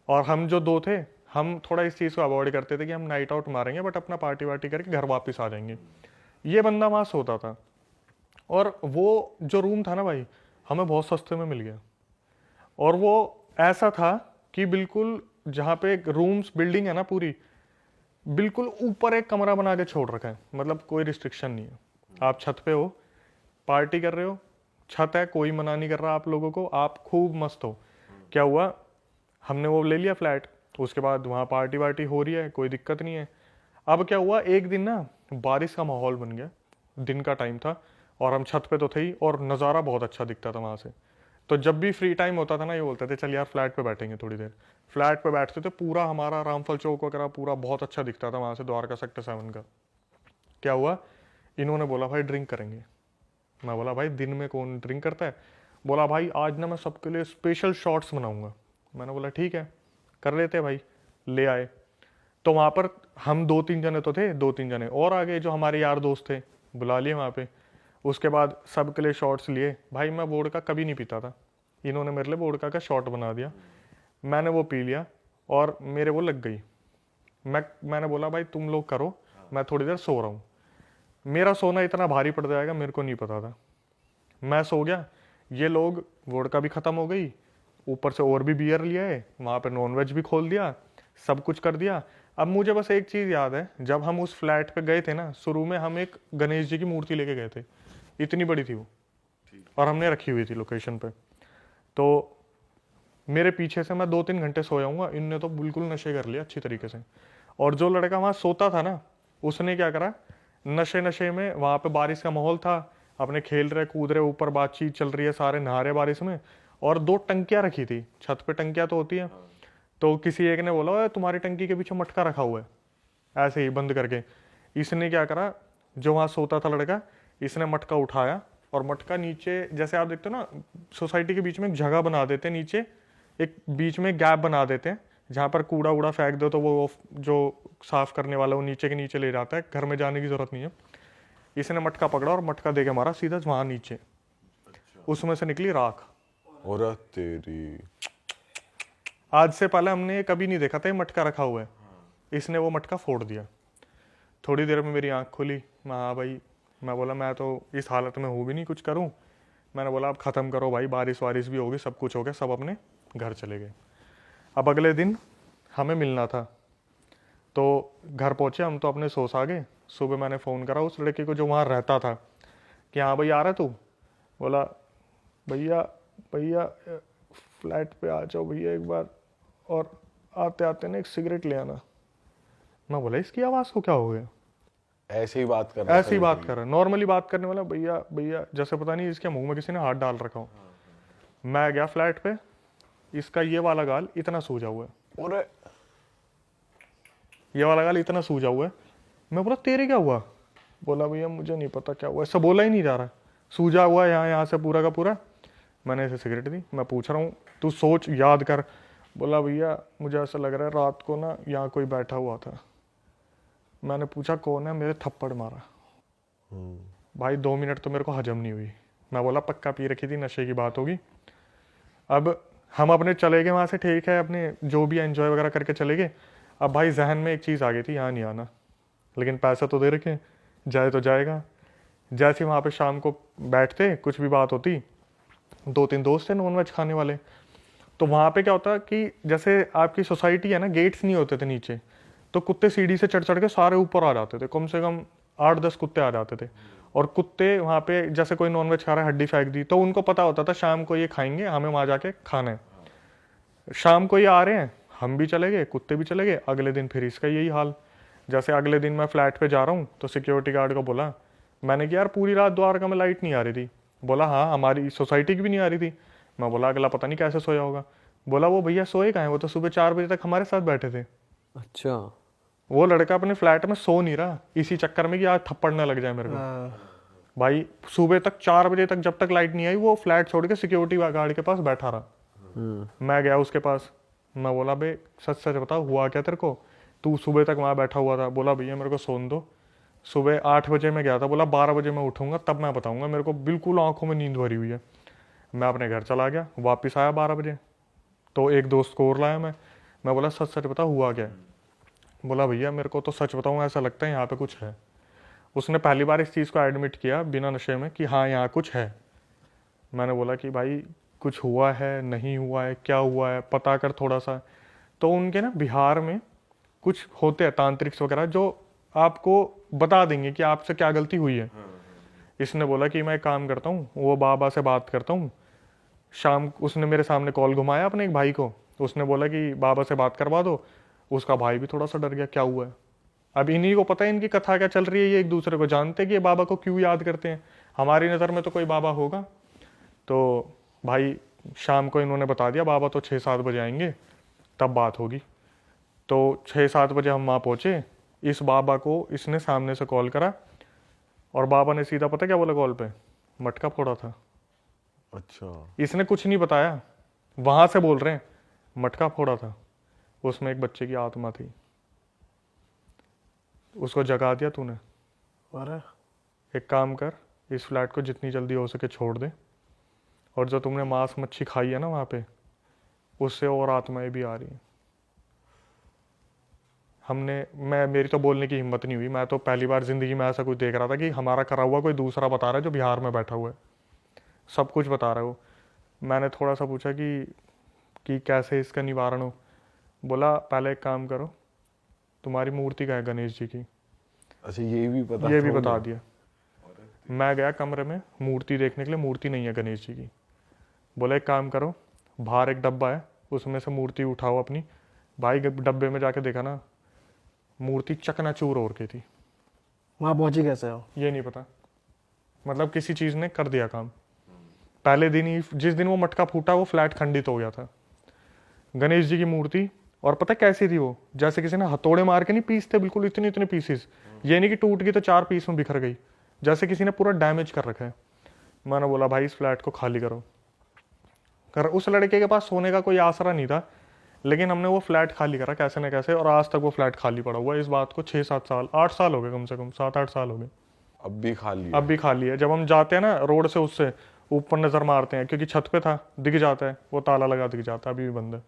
और हम जो दो थे, हम थोड़ा इस चीज़ को अवॉइड करते थे कि हम नाइट आउट मारेंगे, बट अपना पार्टी वार्टी करके घर वापस आ जाएंगे। ये बंदा वहाँ सोता था, और वो जो रूम था ना भाई, हमें बहुत सस्ते में मिल गया। और वो ऐसा था कि बिल्कुल जहाँ पे रूम्स बिल्डिंग है ना पूरी, बिल्कुल ऊपर एक कमरा बना के छोड़ रखा है, मतलब कोई रिस्ट्रिक्शन नहीं है। आप छत पे हो, पार्टी कर रहे हो, छत है, कोई मना नहीं कर रहा आप लोगों को, आप खूब मस्त हो। क्या हुआ, हमने वो ले लिया फ्लैट, उसके बाद वहाँ पार्टी वार्टी हो रही है, कोई दिक्कत नहीं है। अब क्या हुआ, एक दिन ना बारिश का माहौल बन गया, दिन का टाइम था और हम छत पे तो थे ही और नज़ारा बहुत अच्छा दिखता था वहाँ से। तो जब भी फ्री टाइम होता था ना, ये बोलते थे चल यार फ्लैट पे बैठेंगे थोड़ी देर। फ्लैट पे बैठते थे, पूरा हमारा रामफल चौक वगैरह पूरा बहुत अच्छा दिखता था वहाँ से, द्वारका सेक्टर 7 का। क्या हुआ, इन्होंने बोला भाई ड्रिंक करेंगे। मैं बोला भाई दिन में कौन ड्रिंक करता है। बोला भाई आज ना मैं सबके लिए स्पेशल शॉट्स बनाऊंगा। मैंने बोला ठीक है कर लेते भाई, ले आए। तो वहाँ पर हम 2-3 जने तो थे, 2-3 जने और आ गए जो हमारे यार दोस्त थे, बुला लिए वहाँ पे। उसके बाद सबके लिए शॉट्स लिए। भाई मैं वोडका कभी नहीं पीता था, इन्होंने मेरे लिए वोडका का शॉट बना दिया, मैंने वो पी लिया और मेरे वो लग गई। मैंने बोला भाई तुम लोग करो, मैं थोड़ी देर सो रहा हूँ। मेरा सोना इतना भारी पड़ जाएगा मेरे को नहीं पता था। मैं सो गया, ये लोग वोडका भी ख़त्म हो गई, ऊपर से और भी बियर लिया है, वहाँ पे नॉनवेज भी खोल दिया, सब कुछ कर दिया। अब मुझे बस एक चीज़ याद है, जब हम उस फ्लैट पे गए थे ना, शुरू में हम एक गणेश जी की मूर्ति लेके गए थे, इतनी बड़ी थी वो, और हमने रखी हुई थी लोकेशन पे। तो मेरे पीछे से मैं 2-3 घंटे सोया हूँ, इनने तो बिल्कुल नशे कर लिया अच्छी तरीके से। और जो लड़का वहाँ सोता था ना, उसने क्या करा, नशे नशे में, वहाँ पे बारिश का माहौल था, अपने खेल रहे कूद रहे, ऊपर बातचीत चल रही है, सारे नहा रहे बारिश में, और 2 टंकियाँ रखी थी छत पे, टंकियाँ तो होती हैं। तो किसी एक ने बोला ओए तुम्हारी टंकी के पीछे मटका रखा हुआ है, ऐसे ही बंद करके। इसने क्या करा, जो वहाँ सोता था लड़का, इसने मटका उठाया और मटका नीचे, जैसे आप देखते हो ना सोसाइटी के बीच में एक जगह बना देते हैं, नीचे एक बीच में गैप बना देते हैं जहाँ पर कूड़ा उड़ा फेंक दो तो वो जो साफ करने वाला वो नीचे के नीचे ले जाता है, घर में जाने की जरूरत नहीं है। इसने मटका पकड़ा और मटका दे के मारा सीधा वहाँ नीचे, उसमें से निकली राख। और तेरी, आज से पहले हमने कभी नहीं देखा था ये मटका रखा हुआ है, इसने वो मटका फोड़ दिया। थोड़ी देर में मेरी आंख खुली, मैं हाँ भाई, मैं बोला मैं तो इस हालत में हूँ भी नहीं कुछ करूँ। मैंने बोला अब ख़त्म करो भाई, बारिश वारिश भी होगी, सब कुछ हो गया, सब अपने घर चले गए। अब अगले दिन हमें मिलना था, तो घर पहुँचे हम, तो अपने सोच आ गए। सुबह मैंने फ़ोन करा उस लड़के को जो वहाँ रहता था कि हाँ भाई आ रहा तू। बोला भैया भैया फ्लैट पे आ जाओ भैया एक बार, और आते आते ना एक सिगरेट ले आना। मैं बोला इसकी आवाज़ को क्या हो गया, ऐसे ही बात कर रहा ऐसे ही बात कर रहा है, नॉर्मली बात करने वाला, भैया भैया, जैसे पता नहीं इसके मुंह में किसी ने हाथ डाल रखा हो। मैं गया फ्लैट पे, इसका ये वाला गाल इतना सूजा हुआ है, और ये वाला गाल इतना सूजा हुआ है। मैं बोला तेरे क्या हुआ। बोला भैया मुझे नहीं पता क्या हुआ, ऐसा बोला ही नहीं जा रहा, सूजा हुआ यहाँ यहाँ से पूरा का पूरा। मैंने इसे सिगरेट दी, मैं पूछ रहा हूँ तू सोच याद कर। बोला भैया मुझे ऐसा लग रहा है रात को ना यहाँ कोई बैठा हुआ था। मैंने पूछा कौन है, मेरे थप्पड़ मारा। भाई 2 मिनट तो मेरे को हजम नहीं हुई। मैं बोला पक्का पी रखी थी, नशे की बात होगी। अब हम अपने चले गए वहाँ से, ठीक है, अपने जो भी एंजॉय वगैरह करके चले गए। अब भाई जहन में एक चीज़ आ गई थी, यहाँ नहीं आना, लेकिन पैसा तो दे रखे, जाए तो जाएगा। जैसे वहाँ पे शाम को बैठते, कुछ भी बात होती, 2-3 दोस्त थे नॉनवेज खाने वाले, तो वहाँ पे क्या होता कि जैसे आपकी सोसाइटी है ना, गेट्स नहीं होते थे नीचे, तो कुत्ते सीढ़ी से चढ़ चढ़ के सारे ऊपर आ जाते थे, कम से कम 8-10 कुत्ते आ जाते थे। और कुत्ते वहाँ पे जैसे कोई नॉनवेज खा रहा है, हड्डी फेंक दी, तो उनको पता होता था शाम को ये खाएंगे, हमें वहाँ जाके खाना है। शाम को ये आ रहे हैं, हम भी चले गए, कुत्ते भी चले गए। अगले दिन फिर इसका यही हाल। जैसे अगले दिन मैं फ्लैट पे जा रहा हूँ, तो सिक्योरिटी गार्ड को बोला, मैंने कि यार पूरी रात द्वारका में लाइट नहीं आ रही थी। बोला हाँ हमारी सोसाइटी की भी नहीं आ रही थी। मैं बोला अगला पता नहीं कैसे सोया होगा। बोला वो भैया सोए कहाँ हैं, वो तो सुबह 4 बजे तक हमारे साथ बैठे थे। अच्छा, वो लड़का अपने फ्लैट में सो नहीं रहा, इसी चक्कर में कि आज थप्पड़ ना लग जाए मेरे को। भाई सुबह तक 4 बजे तक, जब तक लाइट नहीं आई, वो फ्लैट छोड़ के सिक्योरिटी गार्ड के पास बैठा रहा। मैं गया उसके पास, मैं बोला बे सच सच बता हुआ क्या तेरे को, तू सुबह तक वहाँ बैठा हुआ था। बोला भैया मेरे को सोने दो। सुबह 8 बजे मैं गया था, बोला 12 बजे मैं उठूंगा तब मैं बताऊंगा, मेरे को बिल्कुल आंखों में नींद भरी हुई है। मैं अपने घर चला गया, वापस आया 12 बजे, तो एक दोस्त को और लाया मैं बोला सच सच बता हुआ क्या है। बोला भैया मेरे को तो सच बताऊँ ऐसा लगता है यहाँ पे कुछ है। उसने पहली बार इस चीज़ को एडमिट किया बिना नशे में कि हाँ यहाँ कुछ है। मैंने बोला कि भाई कुछ हुआ है, नहीं हुआ है, क्या हुआ है, पता कर थोड़ा सा। तो उनके ना बिहार में कुछ होते हैं तांत्रिक्स वगैरह जो आपको बता देंगे कि आपसे क्या गलती हुई है। इसने बोला कि मैं एक काम करता हूँ, वो बाबा से बात करता हूँ। शाम उसने मेरे सामने कॉल घुमाया अपने एक भाई को, उसने बोला कि बाबा से बात करवा दो। उसका भाई भी थोड़ा सा डर गया, क्या हुआ है। अब इन्हीं को पता है इनकी कथा क्या चल रही है, ये एक दूसरे को जानते हैं कि ये बाबा को क्यों याद करते हैं, हमारी नज़र में तो कोई बाबा होगा। तो भाई शाम को इन्होंने बता दिया बाबा तो 6-7 बजे आएंगे, तब बात होगी। तो 6-7 बजे हम वहाँ पहुँचे। इस बाबा को इसने सामने से कॉल करा और बाबा ने सीधा पता क्या बोला कॉल पे, मटका फोड़ा था। अच्छा, इसने कुछ नहीं बताया, वहां से बोल रहे हैं मटका फोड़ा था, उसमें एक बच्चे की आत्मा थी, उसको जगा दिया तूने। अरे एक काम कर, इस फ्लैट को जितनी जल्दी हो सके छोड़ दे, और जो तुमने मांस मच्छी खाई है ना वहाँ पे, उससे और आत्माएं भी आ रही हैं। मेरी तो बोलने की हिम्मत नहीं हुई, मैं तो पहली बार जिंदगी में ऐसा कुछ देख रहा था कि हमारा करा हुआ कोई दूसरा बता रहा है जो बिहार में बैठा हुआ है, सब कुछ बता रहा है वो। मैंने थोड़ा सा पूछा कि कैसे इसका निवारण हो। बोला पहले एक काम करो, तुम्हारी मूर्ति का है गणेश जी की, अच्छा ये भी पता ये भी था बता उन्हें? दिया। मैं गया कमरे में मूर्ति देखने के लिए, मूर्ति नहीं है गणेश जी की। बोला एक काम करो, बाहर एक डब्बा है, उसमें से मूर्ति उठाओ अपनी। भाई डब्बे में जाके देखा ना, मूर्ति चकनाचूर हो रखी थी। वहाँ पहुंची कैसे हो? ये नहीं पता, मतलब किसी चीज़ ने कर दिया काम। पहले दिन ही, जिस दिन वो मटका फूटा, वो फ्लैट खंडित हो गया था। गणेश जी की मूर्ति, और पता कैसी थी वो, जैसे किसी ने हथौड़े मार के नहीं पीसते, बिल्कुल इतने इतने पीसेस। ये नहीं कि टूट गई तो 4 पीस में बिखर गई, जैसे किसी ने पूरा डैमेज कर रखा है। मैंने बोला भाई इस फ्लैट को खाली करो। उस लड़के के पास सोने का कोई आसरा नहीं था, लेकिन हमने वो फ्लैट खाली करा कैसे न कैसे, और आज तक वो फ्लैट खाली पड़ा हुआ है। इस बात को 6-7 साल, 8 साल हो गए, कम से कम 7-8 साल हो गए। अब भी खाली है। अब भी खाली है। जब हम जाते हैं ना रोड से, उससे ऊपर नजर मारते हैं, क्योंकि छत पे था, दिख जाता है, वो ताला लगा दिख जाता है, अभी भी बंद है।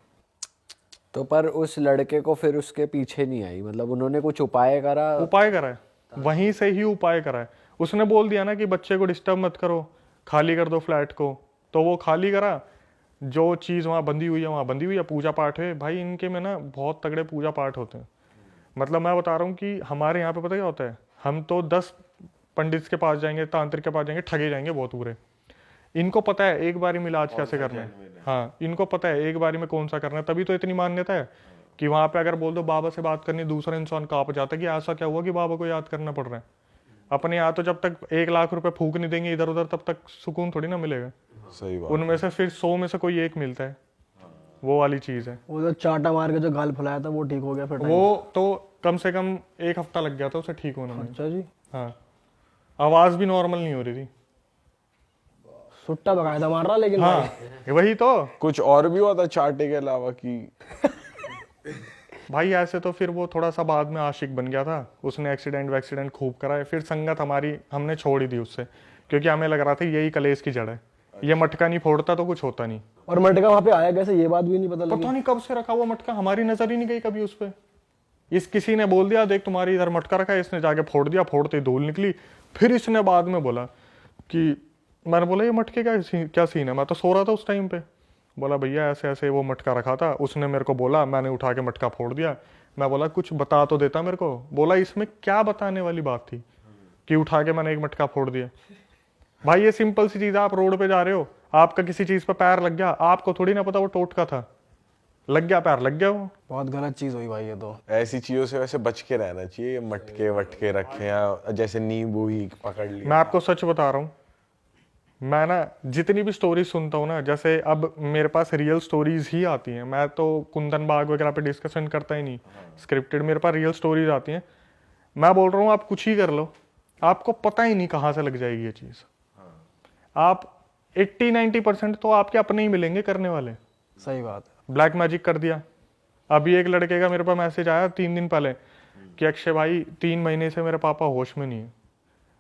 तो पर उस लड़के को फिर उसके पीछे नहीं आई, मतलब उन्होंने कुछ उपाय करा? उपाय करा है, वहीं से ही उपाय करा है। उसने बोल दिया ना कि बच्चे को डिस्टर्ब मत करो, खाली कर दो फ्लैट को, तो वो खाली करा। जो चीज़ वहाँ बंधी हुई है वहाँ बंधी हुई है। पूजा पाठ है भाई इनके में ना, बहुत तगड़े पूजा पाठ होते हैं। मतलब मैं बता रहा हूँ कि हमारे यहाँ पे पता क्या होता है, हम तो 10 पंडित के पास जाएंगे, तांत्रिक के पास जाएंगे, ठगे जाएंगे बहुत बुरे। इनको पता है एक बारी में इलाज कैसे करना है। हाँ, इनको पता है एक बारी में कौन सा करना है, तभी तो इतनी मान्यता है कि वहाँ पे अगर बोल दो बाबा से बात करनी, दूसरा इंसान कांप जाता है कि ऐसा क्या हुआ कि बाबा को याद करना पड़ रहा है। अपने यहाँ तो जब तक 1 लाख रुपए फूक नहीं देंगे इधर उधर, तब तक सुकून थोड़ी ना मिलेगा। सही बात। उनमें से फिर 100 में से कोई एक मिलता है, वो वाली चीज़ है। वो जो चाटा मार के जो गाल फुलाया था वो ठीक हो गया फिर? वो तो कम से कम 1 हफ्ता लग गया था उसे ठीक होने में। अच्छा जी, हाँ, आवाज़ भी नॉर्मल नहीं हो रही थी। सुट्टा बकायदा था मार रहा लेकिन हाँ, वही तो कुछ और भी हुआ था चाटे के अलावा कि? भाई ऐसे तो फिर वो थोड़ा सा बाद में आशिक बन गया था, उसने एक्सीडेंट खूब कराए। फिर संगत हमारी हमने छोड़ ही दी उससे, क्योंकि हमें लग रहा था यही कलेश की जड़ है। ये मटका नहीं फोड़ता तो कुछ होता नहीं। और मटका वहाँ पे आया कैसे, ये बात भी नहीं पता लगी? पता नहीं कब से रखा हुआ मटका, हमारी नजर ही नहीं गई कभी उस पे। इस किसी ने बोल दिया देख तुम्हारी इधर मटका रखा है, इसने जाके फोड़ दिया, फोड़ते ही धूल निकली। फिर इसने बाद में बोला कि, मैंने बोला ये मटके क्या सीन है, मैं तो सो रहा था उस टाइम पे। बोला भैया ऐसे ऐसे वो मटका रखा था, उसने मेरे को बोला, मैंने उठा के मटका फोड़ दिया। मैं बोला कुछ बता तो देता मेरे को। बोला इसमें क्या बताने वाली बात थी कि उठा के मैंने एक मटका फोड़ दिया। भाई ये सिंपल सी चीज है, आप रोड पे जा रहे हो, आपका किसी चीज पे पैर लग गया, आपको थोड़ी ना पता वो टोटका था, लग गया पैर, लग गया वो। बहुत गलत चीज हुई भाई ये तो। ऐसी चीजों से वैसे बच के रहना चाहिए। ये मटके वटके रखे हैं, जैसे नींबू ही पकड़ लिया। मैं आपको सच बता रहा हूँ, मैं ना जितनी भी स्टोरीज सुनता हूँ ना, जैसे अब मेरे पास रियल स्टोरीज ही आती हैं, मैं तो कुंदन बाग वगैरह पे डिस्कशन करता ही नहीं, स्क्रिप्टेड, मेरे पास रियल स्टोरीज आती हैं। मैं बोल रहा हूँ आप कुछ ही कर लो, आपको पता ही नहीं कहाँ से लग जाएगी ये चीज़। आप 80-90% तो आपके अपने ही मिलेंगे करने वाले। सही बात है। ब्लैक मैजिक कर दिया। अभी एक लड़के का मेरे पास मैसेज आया 3 दिन पहले कि अक्षय भाई 3 महीने से मेरे पापा होश में नहीं है।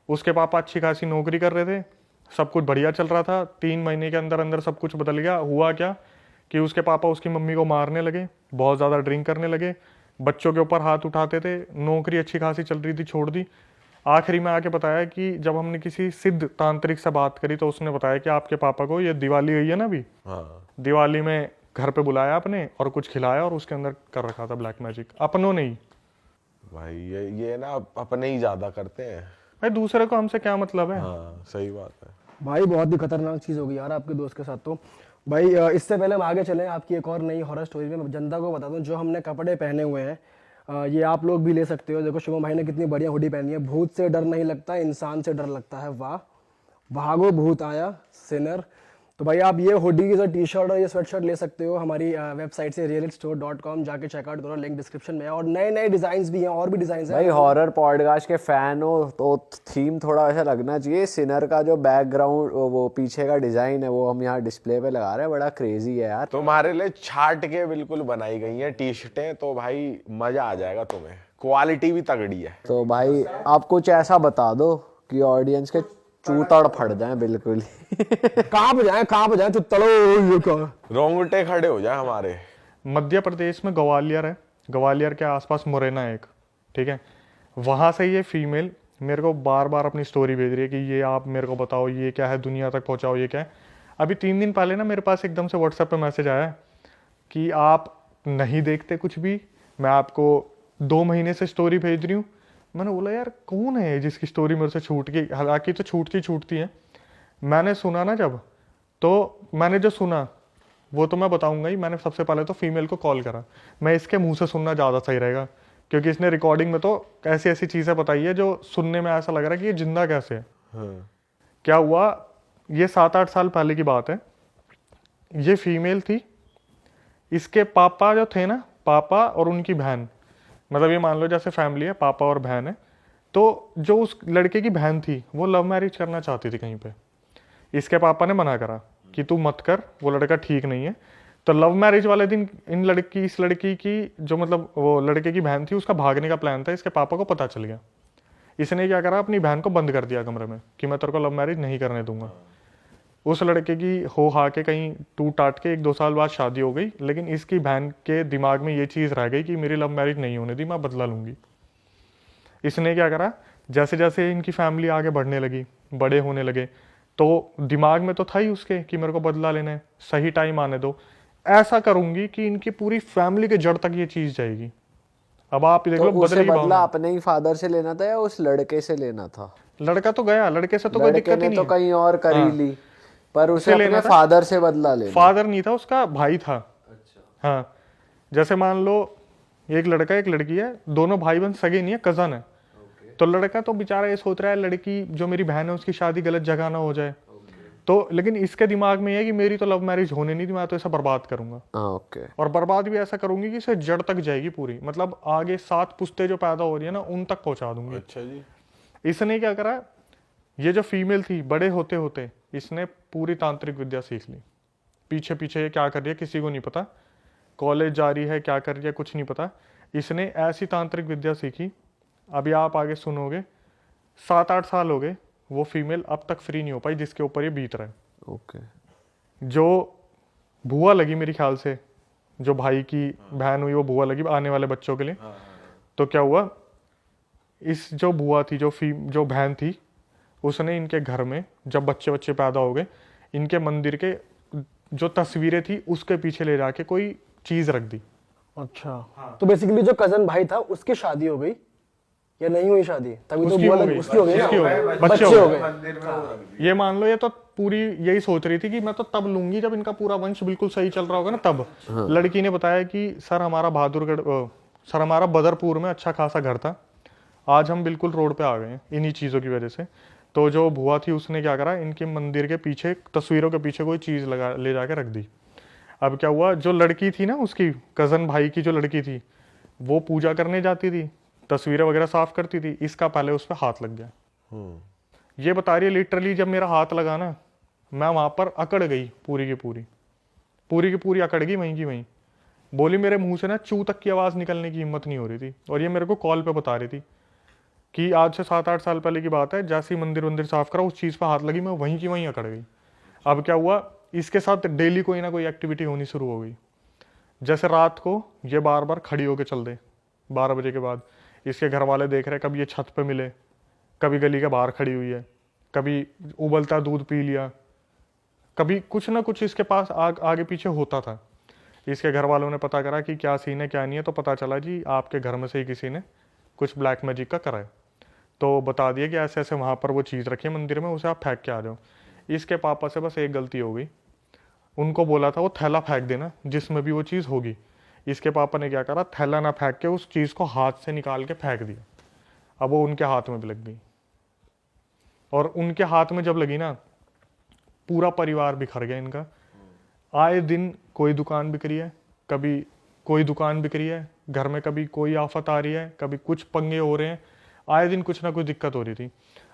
उसके पापा अच्छी खासी नौकरी कर रहे थे, सब कुछ बढ़िया चल रहा था, 3 महीने के अंदर अंदर सब कुछ बदल गया। हुआ क्या कि उसके पापा उसकी मम्मी को मारने लगे, बहुत ज़्यादा ड्रिंक करने लगे, बच्चों के ऊपर हाथ उठाते थे, नौकरी अच्छी खासी चल रही थी, छोड़ दी। आखिरी में आके बताया कि जब हमने किसी सिद्ध तांत्रिक से बात करी तो उसने बताया कि आपके पापा को ये दिवाली गई है ना अभी, दिवाली में घर पे बुलाया आपने और कुछ खिलाया और उसके अंदर कर रखा था ब्लैक मैजिक, अपनों ने ही। भाई ये ना अपने ही ज्यादा करते हैं। भाई दूसरे को हमसे क्या मतलब है। हाँ सही बात है। भाई बहुत ही खतरनाक चीज़ हो गई यार आपके दोस्त के साथ तो। भाई इससे पहले हम आगे चलें आपकी एक और नई हॉरर स्टोरी में, मैं जनता को बता दूं जो हमने कपड़े पहने हुए हैं ये आप लोग भी ले सकते हो। देखो शुभम भाई ने कितनी बढ़िया हुडी पहनी है। भूत से डर नहीं लगता, इंसान से डर लगता है। वाह, भागो भूत आया सिनर। तो भाई आप ये हुडी की जो टी शर्ट और ये स्वेट शर्ट ले सकते हो हमारी वेबसाइट से realitstore.com जाके चेकआउट करो, लिंक डिस्क्रिप्शन में है। और नए नए डिजाइन भी हैं, और भी डिजाइन हैं भाई हॉरर पॉडकास्ट के फैन हो तो थीम थोड़ा ऐसा लगना चाहिए। सिनर का जो बैकग्राउंड वो पीछे का डिजाइन है वो हम यहाँ डिस्प्ले पे लगा रहे हैं, बड़ा क्रेजी है यार। तुम्हारे लिए छाट के बिल्कुल बनाई गई हैं टी शर्टें, तो भाई मजा आ जाएगा तुम्हें, क्वालिटी भी तगड़ी है। तो भाई आप कुछ ऐसा बता दो कि ऑडियंस के चूतड़ फट जाए बिल्कुल ही। कांप जाए तो तड़ो ये का। रोंगटे खड़े हो जाए हमारे। मध्य प्रदेश में ग्वालियर है, ग्वालियर के आसपास मुरैना है एक, ठीक है। वहाँ से ये फीमेल मेरे को बार बार अपनी स्टोरी भेज रही है कि ये आप मेरे को बताओ ये क्या है, दुनिया तक पहुँचाओ ये क्या है। अभी 3 दिन पहले ना मेरे पास एकदम से व्हाट्सएप पे मैसेज आया कि आप नहीं देखते कुछ भी, मैं आपको 2 महीने से स्टोरी भेज रही हूँ। मैंने बोला यार कौन है जिसकी स्टोरी मेरे से छूट गई, हालांकि तो छूटती है। मैंने सुना ना जब, तो मैंने जो सुना वो तो मैं बताऊंगा ही। मैंने सबसे पहले तो फीमेल को कॉल करा, मैं इसके मुंह से सुनना ज़्यादा सही रहेगा क्योंकि इसने रिकॉर्डिंग में तो ऐसी ऐसी चीज़ें बताई है जो सुनने में ऐसा लग रहा है कि ये जिंदा कैसे है। क्या हुआ, ये 7-8 साल पहले की बात है। ये फीमेल थी, इसके पापा जो थे ना, पापा और उनकी बहन, मतलब ये मान लो जैसे फैमिली है, पापा और बहन है। तो जो उस लड़के की बहन थी वो लव मैरिज करना चाहती थी कहीं पे। इसके पापा ने मना करा कि तू मत कर, वो लड़का ठीक नहीं है। तो लव मैरिज वाले दिन इस लड़की की जो मतलब वो लड़के की बहन थी उसका भागने का प्लान था। इसके पापा को पता चल गया। इसने क्या करा, अपनी बहन को बंद कर दिया कमरे में कि मैं तेरे को लव मैरिज नहीं करने दूंगा। उस लड़के की हो हा के कहीं टूट टाट के 1-2 साल बाद शादी हो गई, लेकिन इसकी बहन के दिमाग में ये चीज़ रह गई कि मेरी लव मैरिज नहीं होने दी, मैं बदला लूंगी। इसने क्या करा, जैसे जैसे इनकी फैमिली आगे बढ़ने लगी, बड़े होने लगे, तो दिमाग में तो था ही उसके कि मेरे को बदला लेना है, सही टाइम आने दो, ऐसा करूंगी कि इनकी पूरी फैमिली के जड़ तक ये चीज जाएगी। अब आप देख तो लो उसे बदले की बदला भावना। अपने ही फादर से लेना था या उस लड़के से लेना था? लड़का तो गया, लड़के से तो कोई लड़के दिक्कत ने ही नहीं तो है। कहीं और कर ही ली, पर उसे लेना अपने था। फादर से बदला लेना। फादर नहीं था, उसका भाई था। अच्छा। हाँ, जैसे मान लो एक लड़का एक लड़की है, दोनों भाई बहन सगे नहीं है, कजन है। तो लड़का तो बेचारा ये सोच रहा है लड़की जो मेरी बहन है उसकी शादी गलत जगह ना हो जाए। तो लेकिन इसके दिमाग में ये है कि मेरी तो लव मैरिज होने नहीं थी, मैं तो इसे बर्बाद करूंगा। ओके। और बर्बाद भी ऐसा करूंगी कि इसे जड़ तक जाएगी पूरी, मतलब आगे 7 पुश्ते जो पैदा हो रही है ना उन तक पहुंचा दूंगी। अच्छा जी। इसने क्या करा, ये जो फीमेल थी बड़े होते होते इसने पूरी तांत्रिक विद्या सीख ली। पीछे पीछे ये क्या कर रही है किसी को नहीं पता, कॉलेज जा रही है क्या कर रही है कुछ नहीं पता। इसने ऐसी तांत्रिक विद्या सीखी, अभी आप आगे सुनोगे, 7-8 साल हो गए, वो फीमेल अब तक फ्री नहीं हो पाई जिसके ऊपर ये बीत रहा है। ओके। जो बुआ लगी मेरे ख्याल से, जो भाई की बहन हुई वो बुआ लगी आने वाले बच्चों के लिए। तो क्या हुआ, इस जो बुआ थी जो बहन थी, उसने इनके घर में जब बच्चे पैदा हो गए, इनके मंदिर के जो तस्वीरें थी उसके पीछे ले जाके कोई चीज रख दी। अच्छा। तो बेसिकली जो कजन भाई था उसकी शादी हो गई या नहीं हुई शादी? तभी तो उसकी बुआ हो लगी, गई, उसकी हो गई उसकी हो ना, गई, बच्चे हो गए। ये मान लो ये तो पूरी यही सोच रही थी कि मैं तो तब लूंगी जब इनका पूरा वंश बिल्कुल सही चल रहा होगा ना तब। लड़की ने बताया कि सर हमारा बदरपुर में अच्छा खासा घर था, आज हम बिल्कुल रोड पे आ गए हैं इन्हीं चीज़ों की वजह से। तो जो बुआ थी उसने क्या करा, इनके मंदिर के पीछे तस्वीरों के पीछे कोई चीज़ ले जाके रख दी। अब क्या हुआ, जो लड़की थी ना उसकी कज़न भाई की जो लड़की थी वो पूजा करने जाती थी, तस्वीरें वगैरह साफ करती थी, इसका पहले उस पर हाथ लग गया। ये बता रही है लिटरली जब मेरा हाथ लगा ना मैं वहां पर अकड़ गई, पूरी की पूरी अकड़ गई वहीं की वहीं। बोली मेरे मुंह से ना चू तक की आवाज़ निकलने की हिम्मत नहीं हो रही थी। और ये मेरे को कॉल पे बता रही थी कि आज से 7-8 साल पहले की बात है, जैसे ही मंदिर साफ करा उस चीज़ पर हाथ लगी, मैं वहीं की वहीं अकड़ गई। अब क्या हुआ, इसके साथ डेली कोई ना कोई एक्टिविटी होनी शुरू हो गई। जैसे रात को ये बार बार खड़ी होकर चल दे 12 बजे के बाद, इसके घर वाले देख रहे कभी ये छत पे मिले, कभी गली के बाहर खड़ी हुई है, कभी उबलता दूध पी लिया, कभी कुछ ना कुछ इसके पास आगे पीछे होता था। इसके घर वालों ने पता करा कि क्या सीन है क्या नहीं है, तो पता चला जी आपके घर में से ही किसी ने कुछ ब्लैक मैजिक का करा है। तो बता दिया कि ऐसे ऐसे वहाँ पर वो चीज़ रखी है मंदिर में, उसे आप फेंक के आ जाओ। इसके पापा से बस एक गलती हो गई, उनको बोला था वो थैला फेंक देना जिसमें भी वो चीज़ होगी। इसके पापा ने क्या करा, थैला ना फेंक के उस चीज़ को हाथ से निकाल के फेंक दिया। अब वो उनके हाथ में भी लग गई, और उनके हाथ में जब लगी ना, पूरा परिवार बिखर गया इनका। आए दिन कोई दुकान बिक रही है, कभी कोई दुकान बिक रही है घर में, कभी कोई आफत आ रही है, कभी कुछ पंगे हो रहे हैं, आए दिन कुछ ना कुछ दिक्कत हो रही थी।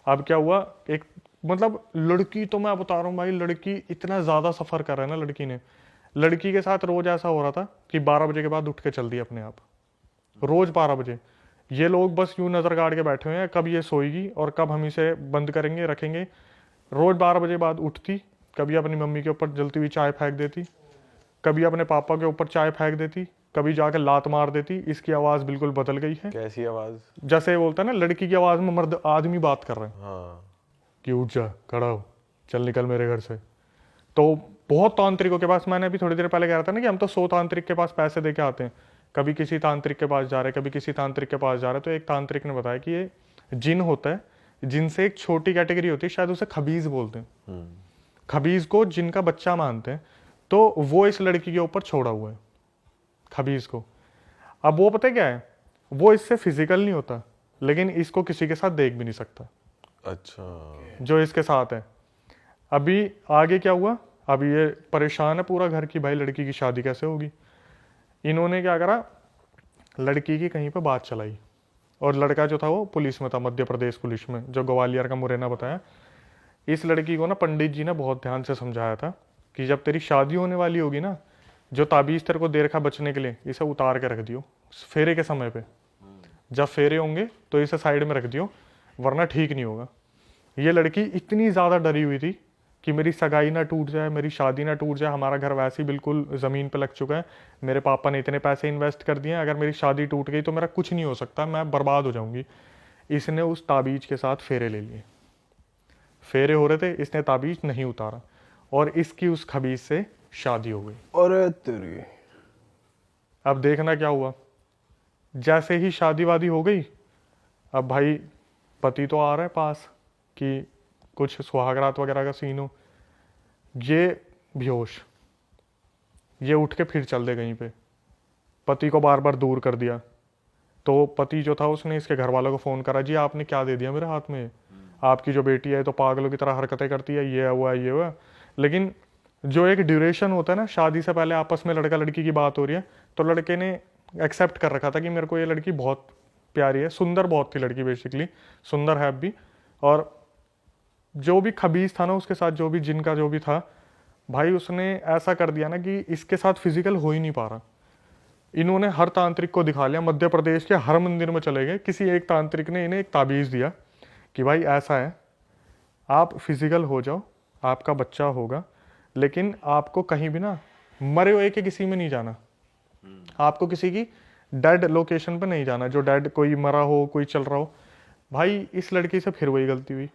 अब क्या हुआ, एक मतलब लड़की तो मैं बता रहा हूँ भाई, लड़की इतना ज़्यादा सफ़र कर रहा है ना लड़की ने। लड़की के साथ रोज़ ऐसा हो रहा था कि 12 बजे के बाद उठ के चल दी अपने आप, रोज़ 12 बजे। ये लोग बस यूं नज़र गाड़ के बैठे हुए हैं, कब ये सोएगी और कब हम इसे बंद करेंगे रखेंगे। रोज़ 12 बजे बाद उठती, कभी अपनी मम्मी के ऊपर जलती हुई चाय फेंक देती, कभी अपने पापा के ऊपर चाय फेंक देती, कभी जाकर लात मार देती। इसकी आवाज़ बिल्कुल बदल गई है। कैसी आवाज? जैसे बोलता है ना, लड़की की आवाज़ में मर्द आदमी बात कर रहे हैं हाँ। कि उठ जा, खड़ा हो, चल निकल मेरे घर से। तो बहुत तांत्रिकों के पास, मैंने अभी थोड़ी देर पहले कह रहा था ना कि हम तो 100 तांत्रिक के पास पैसे दे के आते हैं, कभी किसी तांत्रिक के पास जा रहे, कभी किसी तांत्रिक के पास जा रहे। तो एक तांत्रिक ने बताया कि ये जिन होता है, जिनसे एक छोटी कैटेगरी होती है, शायद उसे खबीज बोलते हैं। खबीज को जिनका बच्चा मानते हैं, तो वो इस लड़की के ऊपर छोड़ा हुआ है, खबीज को। अब वो पता है क्या है, वो इससे फिजिकल नहीं होता, लेकिन इसको किसी के साथ देख भी नहीं सकता अच्छा। जो इसके साथ है। अभी आगे क्या हुआ, अभी ये परेशान है पूरा घर की, भाई लड़की की शादी कैसे होगी। इन्होंने क्या करा, लड़की की कहीं पे बात चलाई, और लड़का जो था वो पुलिस में था, मध्य प्रदेश पुलिस में, जो ग्वालियर का मुरैना बताया। इस लड़की को ना पंडित जी ने बहुत ध्यान से समझाया था कि जब तेरी शादी होने वाली होगी ना, जो ताबीज़ तेरे को दे रखा बचने के लिए, इसे उतार के रख दियो फेरे के समय पे। जब फेरे होंगे तो इसे साइड में रख दियो, वरना ठीक नहीं होगा। ये लड़की इतनी ज़्यादा डरी हुई थी कि मेरी सगाई ना टूट जाए, मेरी शादी ना टूट जाए, हमारा घर वैसे ही बिल्कुल ज़मीन पे लग चुका है, मेरे पापा ने इतने पैसे इन्वेस्ट कर दिए हैं, अगर मेरी शादी टूट गई तो मेरा कुछ नहीं हो सकता, मैं बर्बाद हो जाऊंगी। इसने उस ताबीज़ के साथ फेरे ले लिए, फेरे हो रहे थे, इसने ताबीज़ नहीं उतारा, और इसकी उस खबीज से शादी हो गई। और तेरी अब देखना क्या हुआ, जैसे ही शादी वादी हो गई, अब भाई पति तो आ रहा है पास कि कुछ सुहागरात वगैरह का सीन हो, ये बेहोश, ये उठ के फिर चल दे कहीं पे। पति को बार बार दूर कर दिया, तो पति जो था उसने इसके घर वालों को फ़ोन करा, जी आपने क्या दे दिया मेरे हाथ में, आपकी जो बेटी है तो पागलों की तरह हरकतें करती है, ये हुआ ये हुआ। लेकिन जो एक ड्यूरेशन होता है ना, शादी से पहले आपस में लड़का लड़की की बात हो रही है, तो लड़के ने एक्सेप्ट कर रखा था कि मेरे को ये लड़की बहुत प्यारी है, सुंदर बहुत थी लड़की, बेसिकली सुंदर है भी। और जो भी खबीज था ना उसके साथ, जो भी जिनका जो भी था भाई, उसने ऐसा कर दिया ना कि इसके साथ फिजिकल हो ही नहीं पा रहा। इन्होंने हर तांत्रिक को दिखा लिया, मध्य प्रदेश के हर मंदिर में चले गए, किसी एक तांत्रिक ने इन्हें एक ताबीज़ दिया कि भाई ऐसा है, आप फिजिकल हो जाओ, आपका बच्चा होगा, लेकिन आपको कहीं भी ना मरे हुए के किसी में नहीं जाना, आपको किसी की डेड लोकेशन पर नहीं जाना, जो डेड कोई मरा हो, कोई चल रहा हो। भाई इस लड़की से फिर वही गलती हुई।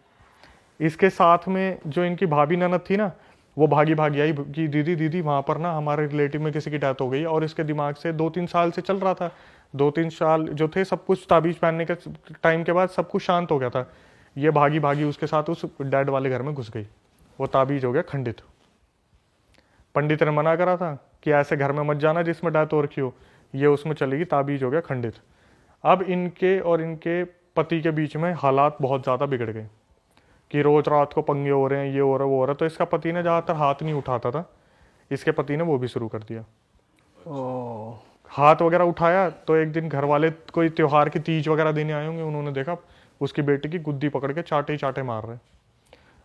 इसके साथ में जो इनकी भाभी ननद थी ना, वो भागी भागी आई कि दीदी दीदी वहाँ पर ना हमारे रिलेटिव में किसी की डेथ हो गई, और इसके दिमाग से 2-3 साल से चल रहा था, 2-3 साल जो थे सब कुछ ताबीज़ पहनने के टाइम के बाद सब कुछ शांत हो गया था। ये भागी भागी उसके साथ उस डैड वाले घर में घुस गई, वो ताबीज़ हो गया खंडित। पंडित ने मना करा था कि ऐसे घर में मत जाना जिसमें डेथ हो रखी हो, ये उसमें चलेगी, ताबीज़ हो गया खंडित। अब इनके और इनके पति के बीच में हालात बहुत ज़्यादा बिगड़ गए कि रोज़ रात को पंगे हो रहे हैं, ये हो रहा है वो हो रहा है। तो इसका पति ने ज़्यादातर हाथ नहीं उठाता था, इसके पति ने वो भी शुरू कर दिया। हाथ वगैरह उठाया तो एक दिन घर वाले कोई त्योहार की तीज वगैरह देने आए होंगे, उन्होंने देखा उसकी बेटी की गुद्दी पकड़ के चाटे ही चाटे मार रहे,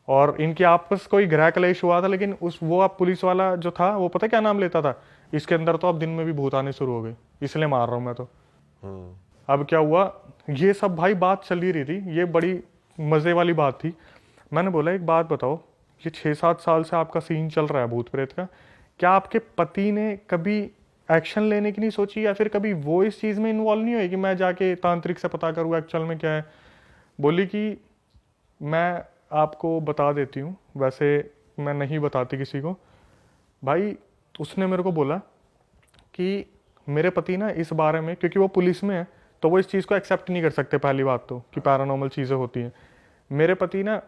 और इनकी आपस कोई गृह क्लेश हुआ था। लेकिन वो अब पुलिस वाला जो था वो पता क्या नाम लेता था, इसके अंदर तो अब दिन में भी भूत आने शुरू हो गए, इसलिए मार रहा हूँ मैं तो। अब क्या हुआ, ये सब भाई बात चल ही रही थी, ये बड़ी मज़े वाली बात थी। मैंने बोला एक बात बताओ, ये 6-7 साल से आपका सीन चल रहा है भूत प्रेत का, क्या आपके पति ने कभी एक्शन लेने की नहीं सोची, या फिर कभी वो इस चीज़ में इन्वॉल्व नहीं हुए कि मैं जाके तांत्रिक से पता करूँ एक्चुअल में क्या है। बोली कि मैं आपको बता देती हूँ, वैसे मैं नहीं बताती किसी को। भाई उसने मेरे को बोला कि मेरे पति ना इस बारे में, क्योंकि वो पुलिस में है, तो वो इस चीज़ को एक्सेप्ट नहीं कर सकते पहली बात तो, कि पैरानॉर्मल चीज़ें होती हैं। मेरे पति ना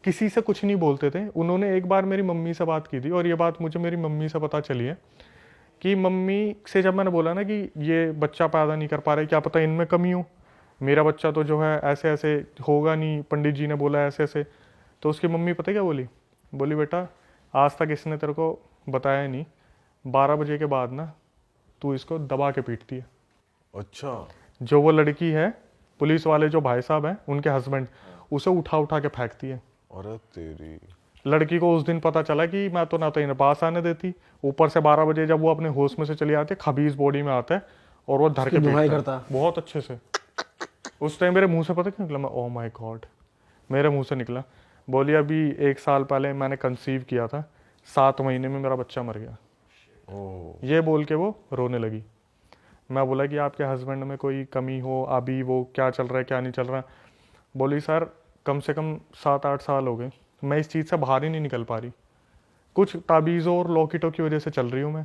किसी से कुछ नहीं बोलते थे। उन्होंने एक बार मेरी मम्मी से बात की थी, और ये बात मुझे मेरी मम्मी से पता चली है कि मम्मी से जब मैंने बोला ना कि ये बच्चा पैदा नहीं कर पा रहे, क्या पता इनमें कमी हो, मेरा बच्चा तो जो है ऐसे ऐसे होगा नहीं, पंडित जी ने बोला ऐसे ऐसे। तो उसकी मम्मी पता क्या बोली? बोली बेटा आज तक इसने तेरे को बताया नहीं, 12 बजे के बाद ना तू इसको दबा के पीटती है। अच्छा। जो वो लड़की है, पुलिस वाले जो भाई साहब हैं उनके हस्बैंड, उसे उठा उठा के फेंकती है। अरे तेरी। लड़की को उस दिन पता चला कि मैं तो ना तो इन्हें पास आने देती, ऊपर से 12 बजे जब वो अपने होश में से चली आती है, खबीज बॉडी में आता है और वो धर के धुनाई पीटता करता है बहुत अच्छे से। उस टाइम मेरे मुंह से पता क्या निकला? मैं ओ माय गॉड, मेरे मुंह से निकला। बोली अभी 1 साल पहले मैंने कंसीव किया था, 7 महीने में मेरा बच्चा मर गया। ओह। ये बोल के वो रोने लगी। मैं बोला कि आपके हस्बैंड में कोई कमी हो, अभी वो क्या चल रहा है क्या नहीं चल रहा। बोली सर कम से कम 7-8 साल हो गए, मैं इस चीज़ से बाहर ही नहीं निकल पा रही। कुछ ताबीज़ों और लॉकेटों की वजह से चल रही हूँ मैं।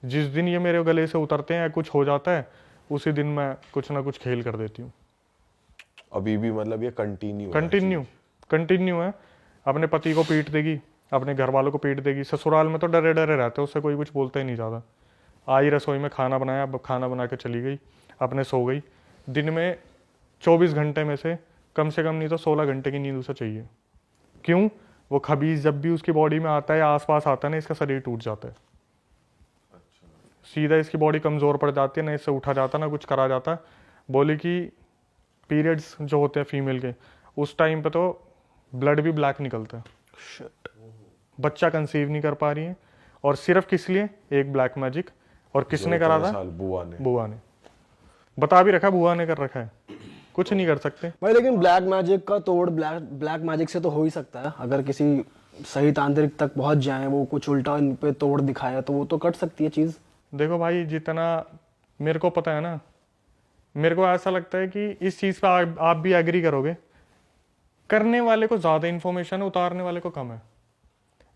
जिस दिन ये मेरे गले से उतरते हैं या कुछ हो जाता है, उसी दिन मैं कुछ ना कुछ खेल कर देती हूँ। अभी भी मतलब ये कंटिन्यू कंटिन्यू है। अपने पति को पीट देगी, अपने घर वालों को पीट देगी। ससुराल में तो डरे डरे रहते, उससे कोई कुछ बोलता ही नहीं ज़्यादा। आई रसोई में खाना बनाया, अब खाना बना के चली गई, अपने सो गई। दिन में 24 घंटे में से कम नहीं तो 16 घंटे की नींद उसे चाहिए। क्यों? वो खबीज जब भी उसकी बॉडी में आता है या आसपास आता है ना, इसका शरीर टूट जाता है। सीधा इसकी बॉडी कमज़ोर पड़ जाती है, ना इससे उठा जाता ना कुछ करा जाता। बोली कि पीरियड्स जो होते हैं फीमेल के, उस टाइम पे तो ब्लड भी ब्लैक निकलता है। बच्चा कंसीव नहीं कर पा रही है, और सिर्फ किस लिए? एक ब्लैक मैजिक। और किसने करा था? बुआ ने बता भी रखा, बुआ ने कर रखा है, कुछ नहीं कर सकते भाई। लेकिन ब्लैक मैजिक का तोड़ ब्लैक मैजिक से तो हो ही सकता है। अगर किसी सही तांत्रिक तक पहुंच जाए, वो कुछ उल्टा इन पे तोड़ दिखाया, तो वो तो कट सकती है चीज। देखो भाई, जितना मेरे को पता है ना, मेरे को ऐसा लगता है कि इस चीज़ पे आप भी एग्री करोगे, करने वाले को ज़्यादा इन्फॉर्मेशन है, उतारने वाले को कम है।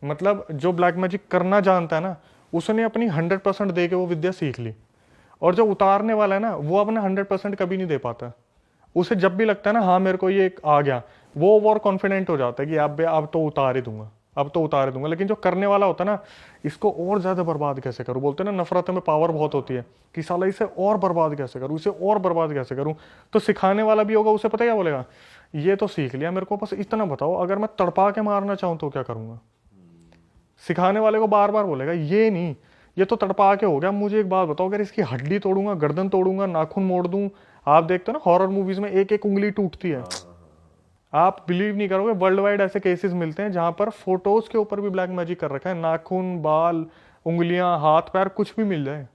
मतलब जो ब्लैक मैजिक करना जानता है ना, उसने अपनी 100% दे के वो विद्या सीख ली। और जो उतारने वाला है ना, वो अपना 100% कभी नहीं दे पाता। उसे जब भी लगता है ना हाँ मेरे को ये आ गया, वो और कॉन्फिडेंट हो जाता है कि अब तो उतार ही दूंगा, अब तो उतार ही दूंगा। लेकिन जो करने वाला होता है ना, इसको और ज़्यादा बर्बाद कैसे करूँ, बोलते हैं ना नफरत में पावर बहुत होती है, कि साला इसे और बर्बाद कैसे करूँ, इसे और बर्बाद कैसे करूँ। तो सिखाने वाला भी होगा, उसे पता क्या बोलेगा, ये तो सीख लिया, मेरे को बस इतना बताओ, अगर मैं तड़पा के मारना चाहूँ तो क्या करूँगा। सिखाने वाले को बार बार बोलेगा ये नहीं, ये तो तड़पा के हो गया, मुझे एक बात बताओ, अगर इसकी हड्डी तोड़ूंगा, गर्दन तोड़ूंगा, नाखून मोड़ दूं। आप देखते हो ना हॉरर मूवीज में एक एक उंगली टूटती है। आप बिलीव नहीं करोगे, वर्ल्ड वाइड ऐसे केसेस मिलते हैं जहां पर फोटोज के ऊपर भी ब्लैक मैजिक कर रखा है, नाखून, बाल, उंगलियां, हाथ पैर कुछ भी मिल जाए।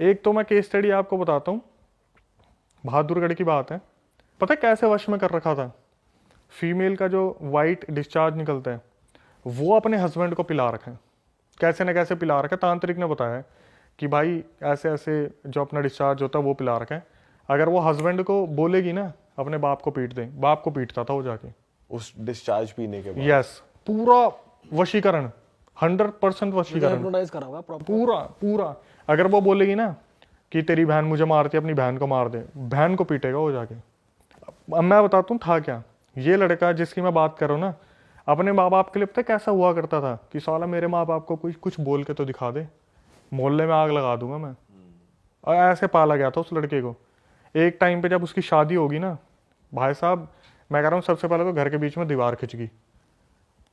एक तो मैं केस स्टडी आपको बताता हूँ, बहादुरगढ़ की बात है। पता है कैसे वश में कर रखा था? फीमेल का जो वाइट डिस्चार्ज निकलता है, वो अपने हस्बैंड को पिला रखा है, कैसे न कैसे पिला रखा है। तांत्रिक ने बताया है कि भाई ऐसे ऐसे जो अपना डिस्चार्ज होता है वो पिला रखा है। अगर वो हस्बैंड को बोलेगी ना अपने बाप को पीट दे, बाप को पीटता था वो जाके उस डिस्चार्ज पीने के बाद। यस, पूरा वशीकरण, 100% वशीकरण, हिप्नोटाइज करा हुआ प्रॉपर पूरा। अगर वो बोलेगी ना कि तेरी बहन मुझे मारती है, अपनी बहन को मार दे, बहन को पीटेगा वो जाके। अब मैं बताता हूँ था क्या। ये लड़का जिसकी मैं बात कर रहा हूँ ना, अपने माँ बाप के लिए पता कैसा हुआ करता था कि साला मेरे माँ बाप को कुछ बोल के तो दिखा दे, मोहल्ले में आग लगा दूंगा मैं। और ऐसे पाला गया था उस लड़के को। एक टाइम पे जब उसकी शादी होगी ना, भाई साहब मैं कह रहा हूँ, सबसे पहले तो घर के बीच में दीवार खिंच गई।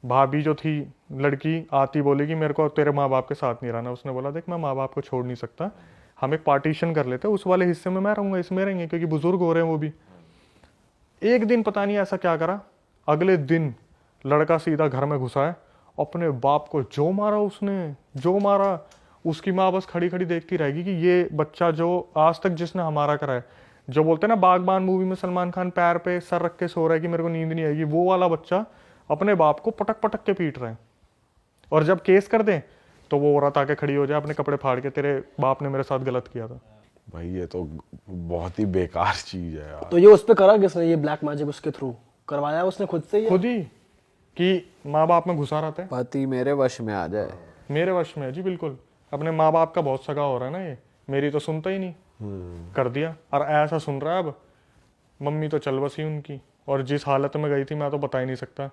भाभी जो थी लड़की आती बोलेगी मेरे को तेरे माँ बाप के साथ नहीं रहना। उसने बोला देख मैं माँ बाप को छोड़ नहीं सकता, हम एक पार्टीशन कर लेते, उस वाले हिस्से में मैं रहूँगा, इसमें रहेंगे, क्योंकि बुजुर्ग हो रहे हैं वो भी। एक दिन पता नहीं ऐसा क्या करा, अगले दिन लड़का सीधा घर में घुसा है, अपने बाप को जो मारा उसने, जो मारा। उसकी माँ बस खड़ी खड़ी देखती रहेगी कि ये बच्चा जो आज तक जिसने हमारा करा है, जो बोलते हैं ना बागबान मूवी में सलमान खान पैर पे सर रख के सो रहा है कि मेरे को नींद नहीं आएगी, वो वाला बच्चा अपने बाप को पटक पटक के पीट रहा है। और जब केस कर दे तो वो औरत आके खड़ी हो जाए अपने कपड़े फाड़ के, तेरे बाप ने मेरे साथ गलत किया था। भाई ये तो बहुत ही बेकार चीज है यार। तो ये उस पे करा किसने, ये ब्लैक मैजिक उसके थ्रू करवाया उसने खुद से? खुद ही, कि माँ बाप में घुसा रहता है, पति मेरे वश में आ जाए। मेरे वश में है जी, बिल्कुल। अपने माँ बाप का बहुत सगा हो रहा है ना ये, मेरी तो सुनता ही नहीं। कर दिया। और ऐसा सुन रहा है अब, मम्मी तो चल बसी उनकी, और जिस हालत में गई थी मैं तो बता ही नहीं सकता,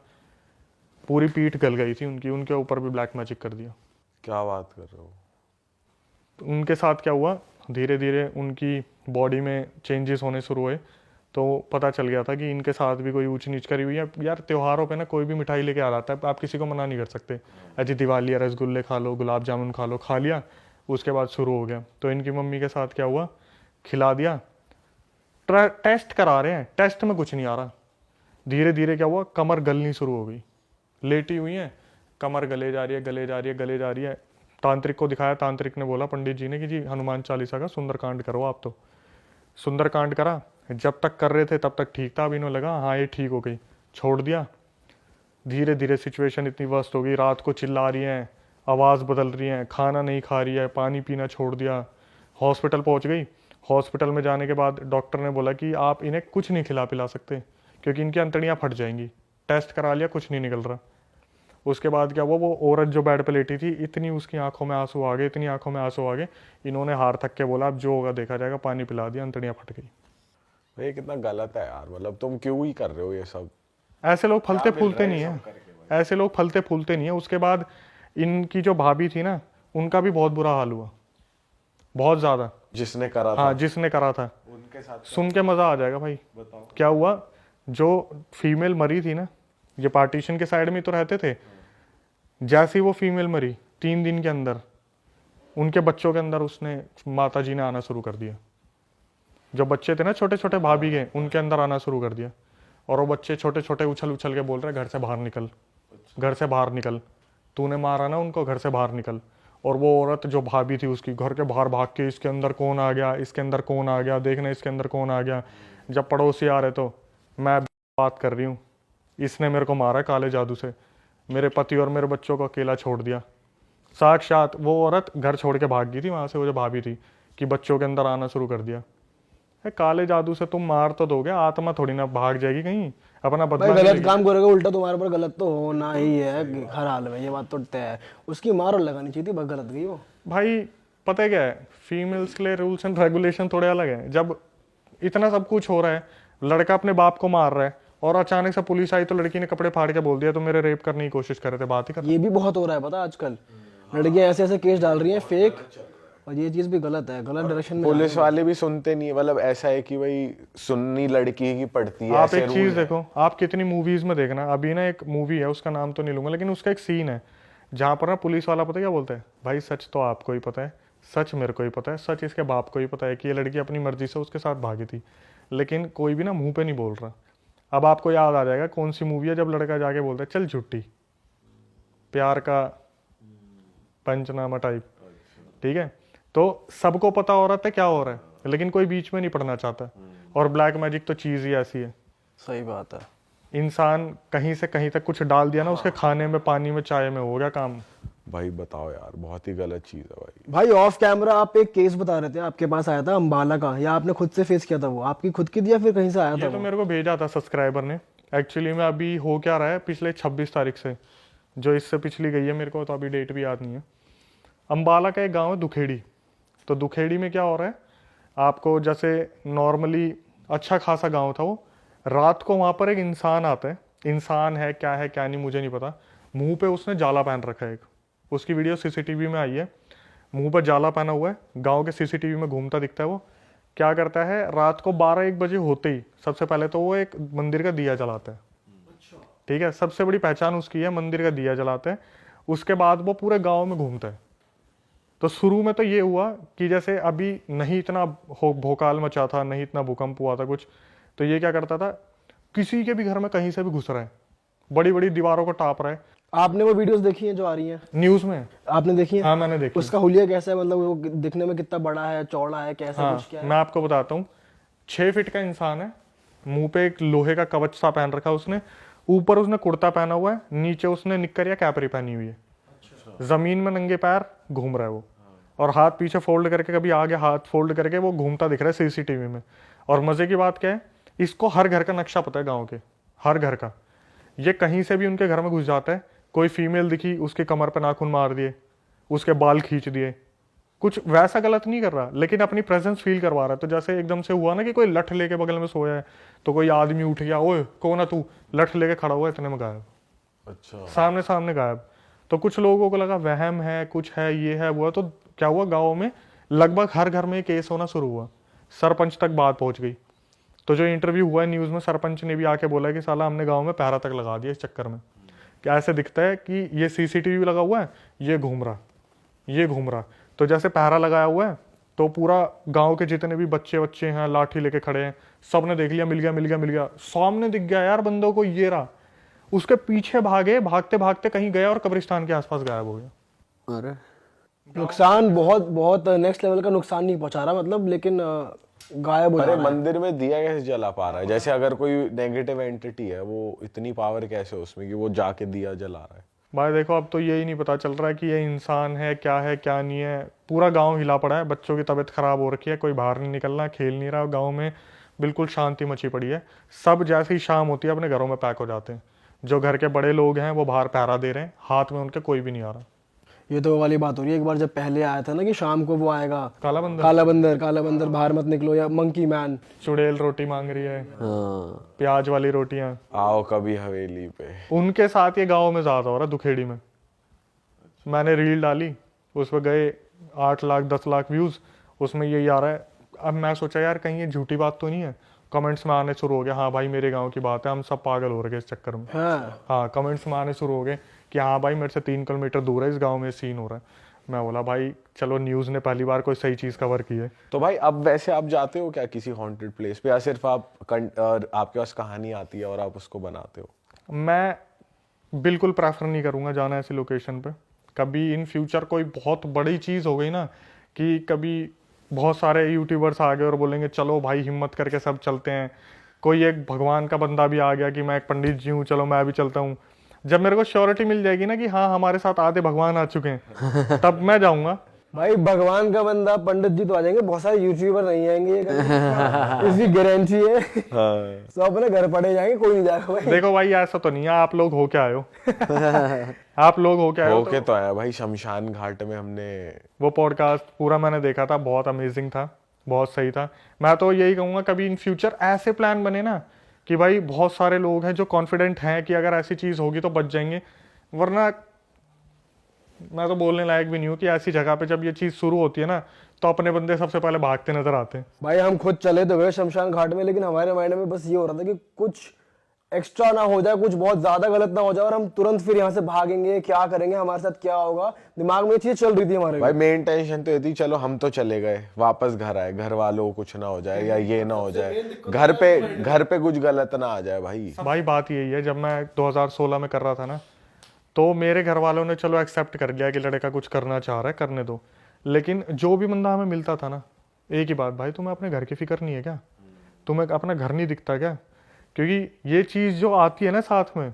पूरी पीठ गल गई थी उनकी, उनके ऊपर भी ब्लैक मैजिक कर दिया। क्या बात कर रहे हो? तो उनके साथ क्या हुआ, धीरे धीरे उनकी बॉडी में चेंजेस होने शुरू हुए, तो पता चल गया था कि इनके साथ भी कोई ऊंच नीच करी हुई है। यार त्योहारों पे ना कोई भी मिठाई लेके आ जाता है, आप किसी को मना नहीं कर सकते, अजी दिवाली है रसगुल्ले खा लो, गुलाब जामुन खा लो, खा लिया, उसके बाद शुरू हो गया। तो इनकी मम्मी के साथ क्या हुआ, खिला दिया, टेस्ट करा रहे हैं, टेस्ट में कुछ नहीं आ रहा, धीरे धीरे क्या हुआ, कमर गलनी शुरू हो गई, लेटी हुई है, कमर गले जा रही है, गले जा रही है, गले जा रही है। तांत्रिक को दिखाया, तांत्रिक ने बोला पंडित जी ने कि जी हनुमान चालीसा का सुंदरकांड करो आप। तो सुंदरकांड करा, जब तक कर रहे थे तब तक ठीक था, अब इन्हों लगा हाँ ये ठीक हो गई, छोड़ दिया। धीरे धीरे सिचुएशन इतनी वर्स्ट हो गई, रात को चिल्ला रही हैं, आवाज़ बदल रही हैं, खाना नहीं खा रही है, पानी पीना छोड़ दिया। हॉस्पिटल पहुंच गई, हॉस्पिटल में जाने के बाद डॉक्टर ने बोला कि आप इन्हें कुछ नहीं खिला पिला सकते क्योंकि इनकी अंतड़ियाँ फट जाएंगी। टेस्ट करा लिया, कुछ नहीं निकल रहा। उसके बाद क्या हुआ, वो औरत जो बेड पे लेटी थी, इतनी उसकी आंखों में आंसू आ गए, इतनी आंखों में आंसू आ गए, इन्होंने हार थक के बोला अब जो होगा देखा जाएगा, पानी पिला दिया, अंतड़ियाँ फट गई। भाई कितना गलत है यार, मतलब तुम क्यों ही कर रहे हो ये सब? ऐसे लोग फलते फूलते नहीं है, ऐसे लोग फलते फूलते नहीं है। उसके बाद इनकी जो भाभी थी ना, उनका भी बहुत बुरा हाल हुआ, बहुत ज्यादा। जिसने करा था? हाँ, जिसने करा था, उनके साथ सुन के मजा आ जाएगा भाई। बताओ क्या हुआ, जो फीमेल मरी थी ना, ये पार्टीशन के साइड में तो रहते थे, जैसे ही वो फीमेल मरी 3 दिन के अंदर उनके बच्चों के अंदर उसने, माता जी ने आना शुरू कर दिया। जो बच्चे थे ना छोटे छोटे भाभी के, उनके अंदर आना शुरू कर दिया, और वो बच्चे छोटे छोटे उछल उछल के बोल रहे घर से बाहर निकल, घर से बाहर निकल, तूने मारा ना उनको, घर से बाहर निकल। और वो औरत जो भाभी थी उसकी, घर के बाहर भाग के इसके अंदर कौन आ गया, इसके अंदर कौन आ गया, देखना इसके अंदर कौन आ गया। जब पड़ोसी आ रहे तो मैं बात कर रही हूँ, इसने मेरे को मारा काले जादू से, मेरे पति और मेरे बच्चों को अकेला छोड़ दिया। साक्षात वो औरत घर छोड़ के भाग गई थी वहां से, वो जो भाभी थी, कि बच्चों के अंदर आना शुरू कर दिया। काले जादू से तुम मार तो दोगे, आत्मा थोड़ी ना भाग जाएगी कहीं, अपना भाई बदला गलत लेगी। काम करोगे उल्टा तुम्हारे पर गलत तो होना ही है हर हाल में, ये बात तो तय है। उसकी मार और लगानी चाहिए थी, बस गलत गई वो। भाई पता है क्या है, फीमेल्स के लिए रूल्स एंड रेगुलेशन थोड़े अलग हैं। जब इतना सब कुछ हो रहा है, लड़का अपने बाप को मार रहा है, और अचानक से पुलिस आई तो लड़की ने कपड़े फाड़ के बोल दिया तो मेरे रेप करने की कोशिश कर रहे थे, बात ही कर। ये भी बहुत हो रहा है पता है आजकल, लड़कियां ऐसे ऐसे केस डाल रही हैं फेक, और ये चीज भी गलत है, गलत डायरेक्शन में। पुलिस वाले भी सुनते नहीं है, मतलब ऐसा है कि भाई सुन्नी लड़की की पड़ती है। आप ऐसे एक रूल चीज है। देखो, आप कितनी मूवीज में देखना, अभी ना एक मूवी है, उसका नाम तो नहीं लूंगा, लेकिन उसका एक सीन है जहां पर ना पुलिस वाला पता है क्या बोलता है, भाई सच तो आपको ही पता है, सच मेरे को ही पता है, सच इसके बाप को ही पता है कि ये लड़की अपनी मर्जी से उसके साथ भागी थी, लेकिन कोई भी ना मुंह पे नहीं बोल रहा। अब आपको याद आ जाएगा कौन सी मूवी है, जब लड़का जाके बोलता है चल झुट्टी, प्यार का पंचनामा टाइप, ठीक है। तो सबको पता हो रहा था क्या हो रहा है, लेकिन कोई बीच में नहीं पड़ना चाहता। और ब्लैक मैजिक तो चीज ही ऐसी है, सही बात है। इंसान कहीं से कहीं तक कुछ डाल दिया ना, उसके खाने में, पानी में, चाय में, हो गया काम। भाई बताओ यार, बहुत ही गलत चीज है भाई। भाई ऑफ कैमरा आप एक केस बता रहे थे, आपके पास आया था अंबाला का, या आपने खुद से फेस किया था? वो आपकी खुद की थी या फिर कहीं से आया था ये तो वो? मेरे को भेजा था सब्सक्राइबर ने। एक्चुअली में अभी हो क्या रहा है, पिछले 26 तारीख से, जो इससे पिछली गई है, मेरे को तो अभी डेट भी याद नहीं है। अंबाला का एक गांव है दुखेड़ी। तो दुखेड़ी में क्या हो रहा है, आपको जैसे नॉर्मली अच्छा खासा गांव था वो, रात को वहां पर एक इंसान आता है, इंसान है क्या नहीं मुझे नहीं पता, मुंह पे उसने जाला पहन रखा है एक, उसकी वीडियो सीसीटीवी में आई है, मुंह पर जाला पहना हुआ है, गांव के सीसीटीवी में घूमता दिखता है वो। क्या करता है, रात को 12-1 बजे होते ही सबसे पहले तो वो एक मंदिर का दिया जलाता है, ठीक है, सबसे बड़ी पहचान उसकी है, मंदिर का दिया जलाते हैं। उसके बाद वो पूरे गांव में घूमता है। तो शुरू में तो ये हुआ कि जैसे अभी नहीं इतना भोकाल मचा था, नहीं इतना भूकंप हुआ था कुछ, तो ये क्या करता था, किसी के भी घर में कहीं से भी घुस रहा है, बड़ी बड़ी दीवारों को टाप रहा है। आपने वो वीडियोस देखी हैं जो आ रही हैं न्यूज में? आपने देखी है? हाँ मैंने देखी। उसका हुलिया कैसा है, मतलब वो दिखने में कितना बड़ा है, चौड़ा है, कैसा हाँ, कुछ क्या है? मैं आपको बताता हूँ। 6 फीट का इंसान है, मुंह पे एक लोहे का कवच सा पहन रखा है उसने, ऊपर उसने कुर्ता पहना हुआ है, नीचे उसने निक्कर या कैपरी पहनी हुई है, जमीन में नंगे पैर घूम रहा है वो, और हाथ पीछे फोल्ड करके, कभी आगे हाथ फोल्ड करके वो घूमता दिख रहा है सीसीटीवी में। और मजे की बात क्या है, इसको हर घर का नक्शा पता है, गाँव के हर घर का। ये कहीं से भी उनके घर में घुस जाता है, कोई फीमेल दिखी उसके कमर पर नाखून मार दिए, उसके बाल खींच दिए, कुछ वैसा गलत नहीं कर रहा, लेकिन अपनी प्रेजेंस फील करवा रहा है। तो जैसे एकदम से हुआ ना कि कोई लठ लेके बगल में सोया है, तो कोई आदमी उठ गया, ओए कौन है तू, लठ लेके खड़ा हुआ है, इतने में गायब, अच्छा। सामने सामने गायब। तो कुछ लोगों को लगा वहम है, कुछ है, ये है वो है। तो क्या हुआ, गाँव में लगभग हर घर में केस होना शुरू हुआ, सरपंच तक बात पहुंच गई। तो जो इंटरव्यू हुआ है न्यूज़ में, सरपंच ने भी आके बोला कि साला हमने गांव में पहरा तक लगा दिया इस चक्कर में। क्या ऐसे दिखता है कि ये सीसीटीवी लगा हुआ है, ये घूम रहा, ये घूम रहा। तो जैसे पहरा लगाया हुआ है, तो पूरा गांव के जितने भी बच्चे बच्चे हैं लाठी लेके खड़े हैं, सब ने देख लिया, मिल गया मिल गया मिल गया, सामने दिख गया यार बंदों को, ये रहा। उसके पीछे भागे, भागते भागते कहीं गया और कब्रिस्तान के आसपास गायब हो गया। अरे नुकसान बहुत बहुत नेक्स्ट लेवल का नुकसान नहीं पहुंचा रहा मतलब, लेकिन गायब हो जा अरे रहा है। मंदिर में दिया कैसे जला पा रहा है? जैसे अगर कोई नेगेटिव एंटिटी है, वो इतनी पावर कैसे उसमें कि वो जाके दिया जला रहा है? भाई देखो, अब तो यही नहीं पता चल रहा है कि ये इंसान है क्या नहीं है। पूरा गांव हिला पड़ा है, बच्चों की तबीयत खराब हो रखी है, कोई बाहर नहीं निकलना, खेल नहीं रहा। गांव में बिल्कुल शांति मची पड़ी है। सब जैसे ही शाम होती है अपने घरों में पैक हो जाते हैं। जो घर के बड़े लोग हैं वो बाहर पहरा दे रहे हैं, हाथ में उनके कोई भी नहीं आ रहा। ये तो वो वाली बात हो रही है, एक बार जब पहले आया था ना कि शाम को वो आएगा, काला बंदर, काला बंदर बाहर मत निकलो, या मंकी मैन। चुड़ैल रोटी मांग रही है, हाँ प्याज वाली रोटियां, आओ कभी हवेली पे। उनके साथ ये गांव में ज्यादा हो रहा है, दुखेड़ी में। मैंने रील डाली, उस पर गए 8 लाख 10 लाख व्यूज, उसमें यही आ रहा है। अब मैं सोचा यार कहीं ये झूठी बात तो नहीं है। कमेंट्स में आने शुरू हो गया, हाँ भाई मेरे गांव की बात है, हम सब पागल हो रहे हैं इस चक्कर में। हाँ, कमेंट्स में आने शुरू हो गए कि हाँ भाई मेरे से 3 किलोमीटर दूर है, इस गांव में सीन हो रहा है। मैं बोला भाई चलो, न्यूज़ ने पहली बार कोई सही चीज़ कवर की है। तो भाई अब वैसे आप जाते हो क्या किसी हॉन्टेड प्लेस पे, या सिर्फ आपके पास कहानी आती है और आप उसको बनाते हो? मैं बिल्कुल प्रेफर नहीं करूँगा जाना ऐसी लोकेशन पे। कभी इन फ्यूचर कोई बहुत बड़ी चीज़ हो गई ना, कि कभी बहुत सारे यूट्यूबर्स आ गए और बोलेंगे चलो भाई हिम्मत करके सब चलते हैं, कोई एक भगवान का बंदा भी आ गया कि मैं एक पंडित जी हूँ, चलो मैं भी चलता हूँ। जब मेरे को श्योरिटी मिल जाएगी ना कि हाँ हमारे साथ आधे भगवान आ चुके हैं, तब मैं जाऊँगा। भाई भगवान का बंदा पंडित जी तो आ जाएंगे, बहुत सारे यूट्यूबर नहीं आएंगे, इसकी गारंटी है। हाँ। सब अपने घर पड़े जाएंगे, कोई नहीं जाएगा भाई। देखो भाई ऐसा तो नहीं है, आप लोग हो क्या आए हो? आप लोग हो क्या आए हो? होके तो आया भाई, शमशान घाट में हमने। वो पॉडकास्ट पूरा मैंने देखा था, बहुत अमेजिंग था, बहुत सही था। मैं तो यही कहूँगा कभी इन फ्यूचर ऐसे प्लान बने ना कि भाई बहुत सारे लोग हैं जो कॉन्फिडेंट हैं कि अगर ऐसी चीज़ होगी तो बच जाएंगे, वरना मैं तो बोलने लायक भी नहीं हूँ कि ऐसी जगह पे जब ये चीज़ शुरू होती है ना, तो अपने बंदे सबसे पहले भागते नजर आते हैं। भाई हम खुद चले तो गए शमशान घाट में, लेकिन हमारे माइंड में बस ये हो रहा था कि कुछ एक्स्ट्रा ना हो जाए, कुछ बहुत ज्यादा गलत ना हो जाए और हम तुरंत फिर यहाँ से भागेंगे, क्या करेंगे, हमारे साथ क्या होगा, दिमाग में ये चीज चल रही थी हमारे। भाई मेन टेंशन तो ये थी, चलो हम तो चले गए, वापस घर आए, घर वालों को कुछ ना हो जाए या ये ना हो जाए, घर पे कुछ गलत ना आ जाए भाई। भाई बात यही है, जब मैं 2016 में कर रहा था ना, तो मेरे घर वालों ने चलो एक्सेप्ट कर लिया कि लड़का कुछ करना चाह रहा है, करने दो। लेकिन जो भी बंदा हमें मिलता था ना, एक ही बात, भाई तुम्हें अपने घर की फिक्र नहीं है क्या? तुम्हें अपना घर नहीं दिखता क्या? क्योंकि ये चीज़ जो आती है ना साथ में,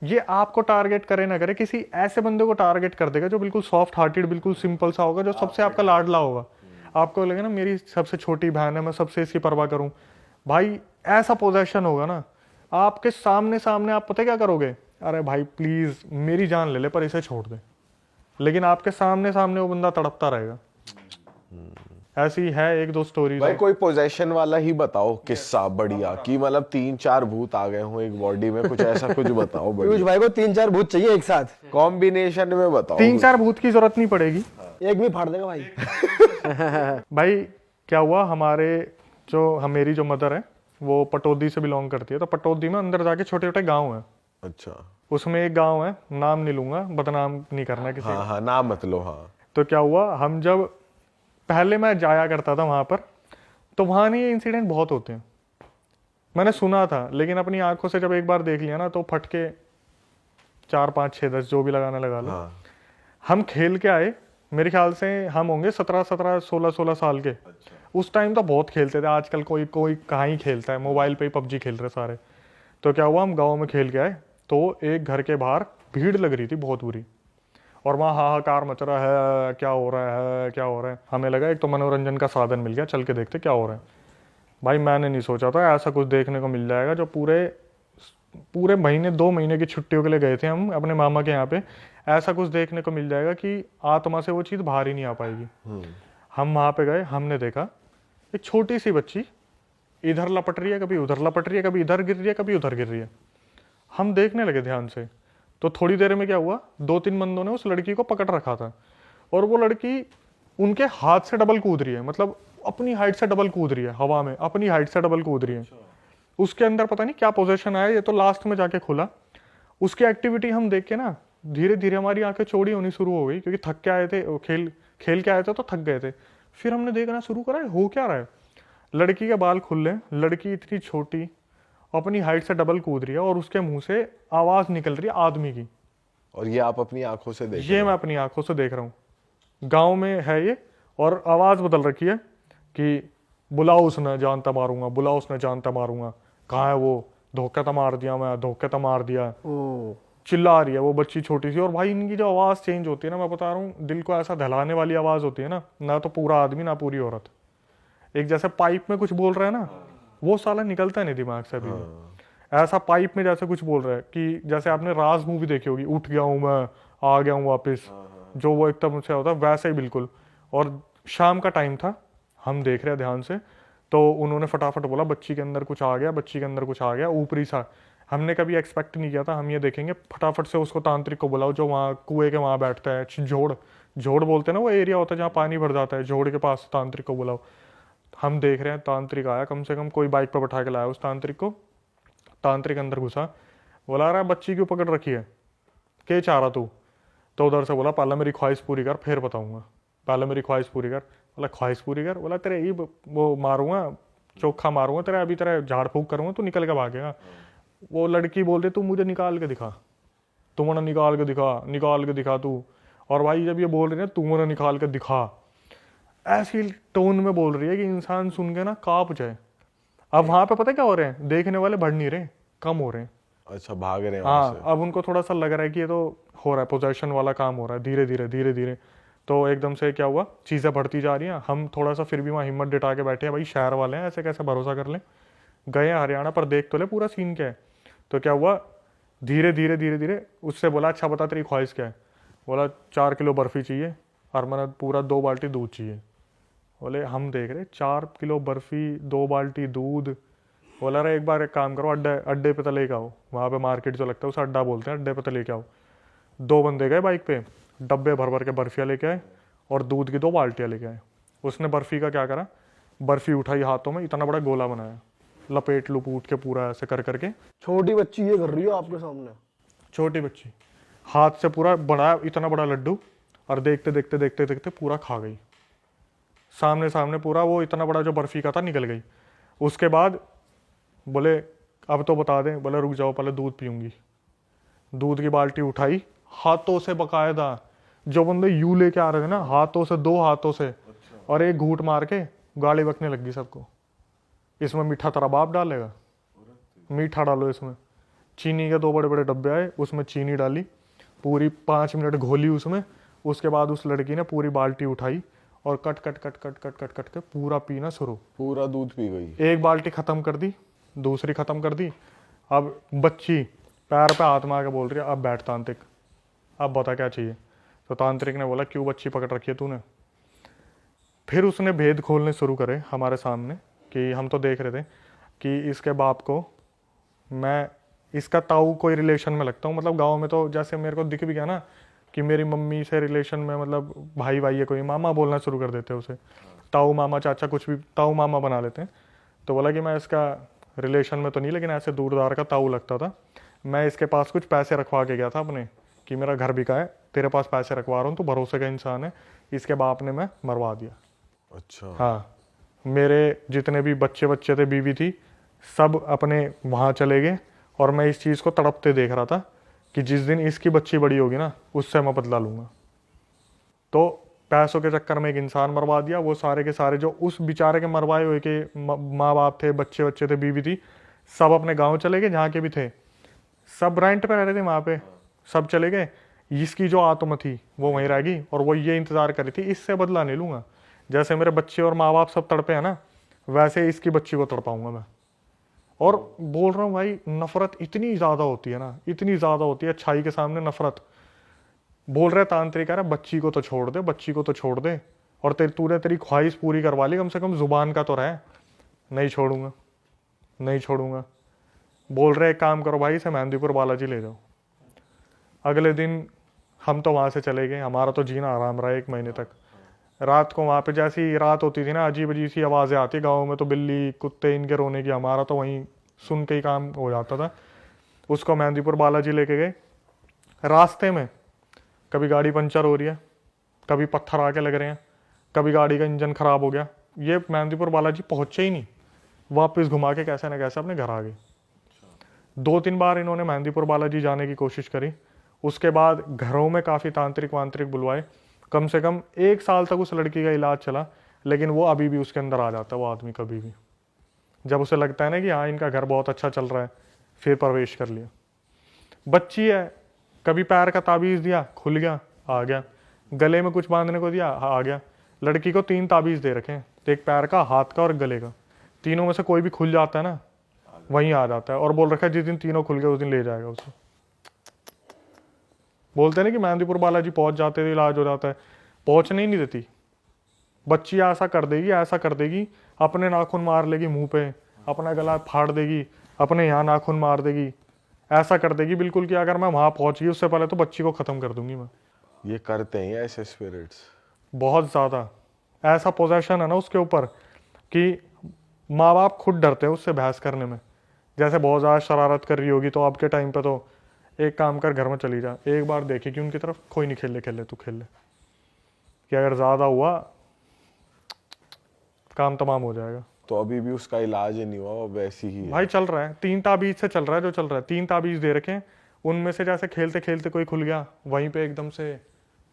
ये आपको टारगेट करे ना करे, किसी ऐसे बंदे को टारगेट कर देगा जो बिल्कुल सॉफ्ट हार्टेड, बिल्कुल सिंपल सा होगा, जो सबसे आपका लाडला होगा। आपको लगेगा ना मेरी सबसे छोटी बहन है, मैं सबसे इसकी परवाह करूं। भाई ऐसा पोजेशन होगा ना आपके सामने सामने, आप पता क्या करोगे? अरे भाई प्लीज मेरी जान ले ले पर इसे छोड़ दे। लेकिन आपके सामने सामने वो बंदा तड़पता रहेगा। ऐसी है 1-2 स्टोरी। भाई कोई पोजेशन वाला ही बताओ किस्सा बढ़िया, कि मतलब 3-4 भूत आ गए हों एक बॉडी में, कुछ ऐसा कुछ बताओ पीयूष बढ़िया। भाई को 3-4 भूत चाहिए एक साथ, कॉम्बिनेशन में बताओ। 3-4 भूत की जरूरत नहीं पड़ेगी, एक भी फाड़ देगा भाई। भाई क्या हुआ, मेरी जो मदर है वो पटौदी से बिलोंग करती है। तो पटौदी में अंदर जाके छोटे छोटे गांव हैं। अच्छा। उसमें एक गांव है, नाम नहीं लूंगा, बदनाम नहीं करना किसी हाँ हाँ, नाम मत लो। हाँ। तो क्या हुआ, हम जब पहले मैं जाया करता था वहां पर, तो वहां नहीं ये इंसिडेंट बहुत होते हैं, मैंने सुना था। लेकिन अपनी आंखों से जब एक बार देख लिया ना, तो फटके 4, 5, 6, 10 जो भी लगाना लगा लो। हाँ। हम खेल के आए, मेरे ख्याल से हम होंगे 17, 16 साल के। उस टाइम तो बहुत खेलते थे, आजकल कोई कहाँ ही खेलता है, मोबाइल पे ही पबजी खेल रहे सारे। तो क्या हुआ, हम गाँव में खेल के आए, तो एक घर के बाहर भीड़ लग रही थी बहुत बुरी, और वहाँ हाहाकार मच रहा है, क्या हो रहा है क्या हो रहा है। हमें लगा एक तो मनोरंजन का साधन मिल गया, चल के देखते क्या हो रहा है। भाई मैंने नहीं सोचा था ऐसा कुछ देखने को मिल जाएगा, जो पूरे पूरे महीने 2 महीने की छुट्टियों के लिए गए थे हम अपने मामा के यहाँ पे, ऐसा कुछ देखने को मिल जाएगा कि आत्मा से वो चीज़ बाहर ही नहीं आ पाएगी। हम वहाँ पे गए, हमने देखा एक छोटी सी बच्ची इधर लपट रही है, कभी उधर लपट रही है, कभी इधर गिर रही है, कभी उधर गिर रही है। हम देखने लगे ध्यान से, तो थोड़ी देर में क्या हुआ, 2-3 बंदों ने उस लड़की को पकड़ रखा था और वो लड़की उनके हाथ से डबल कूद रही है, मतलब अपनी हाइट से डबल कूद रही है हवा में, अपनी हाइट से डबल कूद रही है। उसके अंदर पता नहीं क्या पोजीशन आया, ये तो लास्ट में जाके खुला। उसकी एक्टिविटी हम देख के ना धीरे धीरे हमारी आंखें चौड़ी होनी शुरू हो गई, क्योंकि थक के आए थे, खेल खेल के आए थे तो थक गए थे। फिर हमने देखना शुरू करा हो क्या रहा है। लड़की के बाल खुले, लड़की इतनी छोटी अपनी हाइट से डबल कूद रही है और उसके मुंह से आवाज निकल रही है आदमी की। और ये आप अपनी आंखों से देख ये मैं अपनी आंखों से देख रहा हूँ, गांव में है ये। और आवाज बदल रखी है कि बुलाओ उसने जानता मारूंगा, बुलाओ उसने जानता मारूंगा, कहाँ है वो, धोखा तो मार दिया मैं, धोखा तो मार दिया। ओ चिल्ला रही है वो बच्ची छोटी सी। और भाई इनकी जो आवाज चेंज होती है ना, मैं बता रहा हूँ, दिल को ऐसा दहलाने वाली आवाज होती है ना तो पूरा आदमी ना पूरी औरत, एक जैसे पाइप में कुछ बोल रहा है ना, वो साला निकलता नहीं दिमाग से अभी भी। ऐसा पाइप में जैसे कुछ बोल रहा है कि जैसे आपने राज मूवी देखी होगी, उठ गया हूं मैं, आ गया हूं वापस, जो वो एकदम से होता है वैसे ही बिल्कुल। और शाम का टाइम था, हम देख रहे हैं ध्यान से, तो उन्होंने फटाफट बोला बच्ची के अंदर कुछ आ गया, बच्ची के अंदर कुछ आ गया ऊपरी सा। हमने कभी एक्सपेक्ट नहीं किया था हम ये देखेंगे, फटाफट से उसको तांत्रिक को बुलाओ जो वहाँ कुएं के वहाँ बैठता है, झोड़ झोड़ बोलते हैं ना वो एरिया होता है जहाँ पानी भर जाता है, झोड़ के पास तांत्रिक को बुलाओ। हम देख रहे हैं तांत्रिक आया, कम से कम कोई बाइक पर बैठा के लाया उस तांत्रिक को। तांत्रिक अंदर घुसा, बोला रहा बच्ची क्यों पकड़ रखी है, क्या चाह रहा तू? तो उधर से बोला पहले मेरी ख्वाहिश पूरी कर फिर बताऊंगा, पहले मेरी ख्वाहिश पूरी कर। बोला ख्वाहिश पूरी कर? बोला तेरे ही वो मारूंगा, चोखा मारूंगा तेरा, अभी तेरा झाड़ फूक करूंगा, तू निकल के भागेगा। वो लड़की बोलती तू मुझे निकाल के दिखा, तू मुझे निकाल के दिखा, निकाल के दिखा तू। और भाई जब ये बोल रही है तू मुझे निकाल के दिखा, ऐसी टोन में बोल रही है कि इंसान सुन के ना कांप जाए। अब वहां पे पता क्या हो रहे हैं, देखने वाले बढ़ नहीं रहे, कम हो रहे हैं। अच्छा, भाग रहे हैं वहां हाँ, से। अब उनको थोड़ा सा लग रहा है कि ये तो हो रहा है, पोजेशन वाला काम हो रहा है, धीरे धीरे धीरे धीरे। तो एकदम से क्या हुआ, चीजें बढ़ती जा रही हैं। हम थोड़ा सा फिर भी वहाँ हिम्मत जुटा के बैठे हैं, भाई शहर वाले हैं, ऐसे कैसे भरोसा कर लें। गए हरियाणा पर, देख तो ले पूरा सीन क्या है। तो क्या हुआ, धीरे धीरे धीरे धीरे उससे बोला अच्छा बता तेरी ख्वाहिश क्या है। बोला 4 किलो बर्फी चाहिए और मैंने पूरा 2 बाल्टी दूध चाहिए। बोले हम देख रहे 4 किलो बर्फी 2 बाल्टी दूध। बोला रहा एक बार एक काम करो, अड्डे पे तो लेके आओ, वहाँ पे मार्केट जो लगता है उसे अड्डा बोलते हैं, अड्डे पे तो लेके आओ। 2 बंदे गए बाइक पे, डब्बे भर भर के बर्फियाँ लेके आए और दूध की 2 बाल्टियाँ लेके आए। उसने बर्फी का क्या करा, बर्फी उठाई हाथों में, इतना बड़ा गोला बनाया, लपेट लुपूट के पूरा ऐसे कर करके। छोटी बच्ची ये कर रही हो आपके सामने? छोटी बच्ची हाथ से पूरा बनाया इतना बड़ा लड्डू, और देखते देखते देखते देखते पूरा खा गई सामने सामने पूरा। वो इतना बड़ा जो बर्फी का था निकल गई। उसके बाद बोले अब तो बता दें। बोले रुक जाओ पहले दूध पीऊंगी। दूध की बाल्टी उठाई, हाथों से बकायदा, जो बंदे यू लेके आ रहे थे ना, हाथों से, 2 हाथों से, और एक घूंट मार के गाली बकने लगी सबको। इसमें मीठा तेरा बाप डालेगा, मीठा डालो इसमें। चीनी के 2 बड़े बड़े डब्बे आए, उसमें चीनी डाली, पूरी 5 मिनट घोली उसमें। उसके बाद उस लड़की ने पूरी बाल्टी उठाई और cut cut cut cut cut cut cut के पूरा पीना शुरू। पूरा दूध पी गई। एक बाल्टी खत्म कर दी, दूसरी खत्म कर दी। अब बच्ची पैर पे हाथ मार के बोल रही है अब बैठ तांत्रिक, अब बता क्या चाहिए। तो तांत्रिक ने बोला क्यों बच्ची पकड़ रखी है तूने। फिर उसने भेद खोलने शुरू करे हमारे सामने, कि हम तो देख रहे थे कि इसके बाप को मैं, इसका ताऊ कोई रिलेशन में लगता हूँ। मतलब गांव में तो जैसे मेरे को दिख भी गया ना कि मेरी मम्मी से रिलेशन में, मतलब भाई भाई है कोई, मामा बोलना शुरू कर देते हैं उसे, ताऊ मामा चाचा कुछ भी ताऊ मामा बना लेते हैं। तो बोला कि मैं इसका रिलेशन में तो नहीं, लेकिन ऐसे दूरदार का ताऊ लगता था। मैं इसके पास कुछ पैसे रखवा के गया था अपने, कि मेरा घर बिका है, तेरे पास पैसे रखवा रहा हूँ, तो भरोसे का इंसान है। इसके बाप ने मैं मरवा दिया। अच्छा। हाँ, मेरे जितने भी बच्चे बच्चे थे, बीवी थी, सब अपने वहाँ चले गए। और मैं इस चीज़ को तड़पते देख रहा था कि जिस दिन इसकी बच्ची बड़ी होगी ना, उससे मैं बदला लूँगा। तो पैसों के चक्कर में एक इंसान मरवा दिया। वो सारे के सारे जो उस बेचारे के मरवाए हुए के माँ बाप थे, बच्चे बच्चे थे, बीवी थी, सब अपने गाँव चले गए जहाँ के भी थे। सब रेंट पे रह रहे थे वहाँ पे, सब चले गए। इसकी जो आत्मा थी वो वहीं रह गई, और वो ये इंतज़ार कर रही थी इससे बदला नहीं लूँगा। जैसे मेरे बच्चे और माँ बाप सब तड़पे हैं ना, वैसे इसकी बच्ची को तड़पाऊंगा मैं। और बोल रहा हूँ भाई, नफरत इतनी ज़्यादा होती है ना, इतनी ज़्यादा होती है अच्छाई के सामने नफरत। बोल रहे तांत्रिक कह रहा बच्ची को तो छोड़ दे, बच्ची को तो छोड़ दे, और तूने तेरी ख्वाहिश पूरी करवा ली, कम से कम जुबान का तो रहे। नहीं छोड़ूंगा, नहीं छोड़ूंगा। बोल रहे एक काम करो भाई, इसे मेहंदीपुर बालाजी ले जाओ। अगले दिन हम तो वहाँ से चले गए, हमारा तो जीना आराम रहा 1 महीने तक। रात को वहाँ पे जैसी रात होती थी ना, अजीब अजीब सी आवाज़ें आती, गाँव में तो बिल्ली कुत्ते इनके रोने की, हमारा तो वहीं सुन के ही काम हो जाता था। उसको मेहंदीपुर बालाजी लेके गए। रास्ते में कभी गाड़ी पंचर हो रही है, कभी पत्थर आके लग रहे हैं, कभी गाड़ी का इंजन खराब हो गया। ये मेहंदीपुर बालाजी पहुँचे ही नहीं, वापस घुमा के कैसे ना कैसे अपने घर आ गए। 2-3 बार इन्होंने मेहंदीपुर बालाजी जाने की कोशिश करी। उसके बाद घरों में काफ़ी तांत्रिक वांत्रिक बुलवाए। कम से कम 1 साल तक उस लड़की का इलाज चला, लेकिन वो अभी भी उसके अंदर आ जाता है वो आदमी कभी भी। जब उसे लगता है ना कि हाँ इनका घर बहुत अच्छा चल रहा है, फिर प्रवेश कर लिया। बच्ची है, कभी पैर का ताबीज़ दिया, खुल गया, आ गया। गले में कुछ बांधने को दिया, आ गया। लड़की को 3 ताबीज़ दे रखे हैं, एक पैर का, हाथ का और गले का। तीनों में से कोई भी खुल जाता है ना, वहीं आ जाता है। और बोल रखा है जिस दिन तीनों खुल गए उस दिन ले जाएगा उसे। बोलते हैं ना कि मेहंदीपुर बालाजी पहुंच जाते थे, इलाज हो जाता है। पहुंचने ही नहीं देती। बच्ची ऐसा कर देगी, ऐसा कर देगी, अपने नाखून मार लेगी मुंह पे, अपना गला फाड़ देगी, अपने यहाँ नाखून मार देगी, ऐसा कर देगी बिल्कुल कि अगर मैं वहां पहुंच गई उससे पहले तो बच्ची को खत्म कर दूंगी मैं। ये करते हैं ऐसे स्पिरिट्स? बहुत ज्यादा ऐसा पोजेशन है ना उसके ऊपर कि माँ बाप खुद डरते हैं उससे बहस करने में। जैसे बहुत ज़्यादा शरारत कर रही होगी तो आपके टाइम पे तो एक काम कर, घर में चली जा, एक बार देखेगी उनकी तरफ, कोई नहीं, खेल ले खेल ले, तू खेल ले। कि अगर ज़्यादा हुआ काम तमाम हो जाएगा। तो अभी भी उसका इलाज नहीं हुआ, वो वैसी ही है? भाई चल रहा है, 3 ताबीज से चल रहा है जो चल रहा है। 3 ताबीज दे रखे हैं, उनमें से जैसे खेलते खेलते कोई खुल गया, वहीं पे एकदम से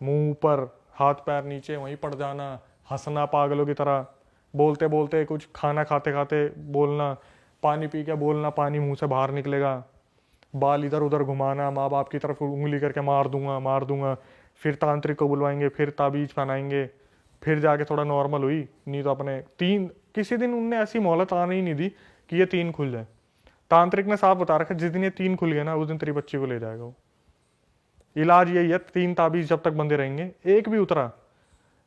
मुंह ऊपर, हाथ पैर नीचे, वहीं पड़ जाना, हंसना पागलों की तरह, बोलते बोलते कुछ, खाना खाते खाते बोलना, पानी पी के बोलना, पानी मुंह से बाहर निकलेगा, बाल इधर उधर घुमाना, माँ बाप की तरफ उंगली करके मार दूंगा मार दूंगा। फिर तांत्रिक को बुलवाएंगे, फिर ताबीज पहनाएंगे, फिर जाके थोड़ा नॉर्मल हुई। नहीं तो अपने 3 किसी दिन उनने ऐसी मोहलत आने ही नहीं दी कि ये 3 खुल जाए। तांत्रिक ने साफ बता रखा जिस दिन ये 3 खुल गए ना उस दिन तेरी बच्ची को ले जाएगा वो। इलाज यही है, 3 ताबीज जब तक बंदे रहेंगे। एक भी उतरा,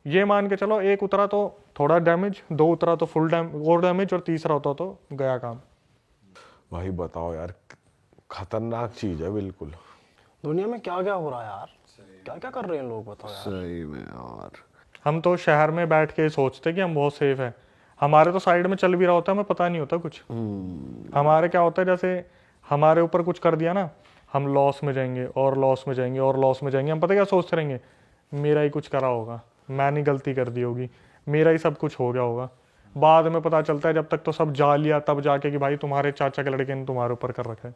ये मान के चलो, एक उतरा तो थोड़ा डैमेज, 2 उतरा तो फुल डैमेज, और तीसरा होता तो गया काम। भाई बताओ यार, खतरनाक चीज है बिल्कुल। दुनिया में क्या क्या हो रहा है यार, क्या क्या कर रहे हैं लोग, बताओ यार। सही में यार। हम तो शहर में बैठ के सोचते कि हम बहुत सेफ है, हमारे तो साइड में चल भी रहा होता है, हमें पता नहीं होता कुछ। हमारे क्या होता है, जैसे हमारे ऊपर कुछ कर दिया ना, हम लॉस में जाएंगे और लॉस में जाएंगे और लॉस में जाएंगे। हम पता क्या सोचते रहेंगे, मेरा ही कुछ करा होगा, मैंने गलती कर दी होगी, मेरा ही सब कुछ हो गया होगा। बाद में पता चलता है जब तक तो सब जा लिया तब जाके कि भाई तुम्हारे चाचा के लड़के ने तुम्हारे ऊपर कर रखा है।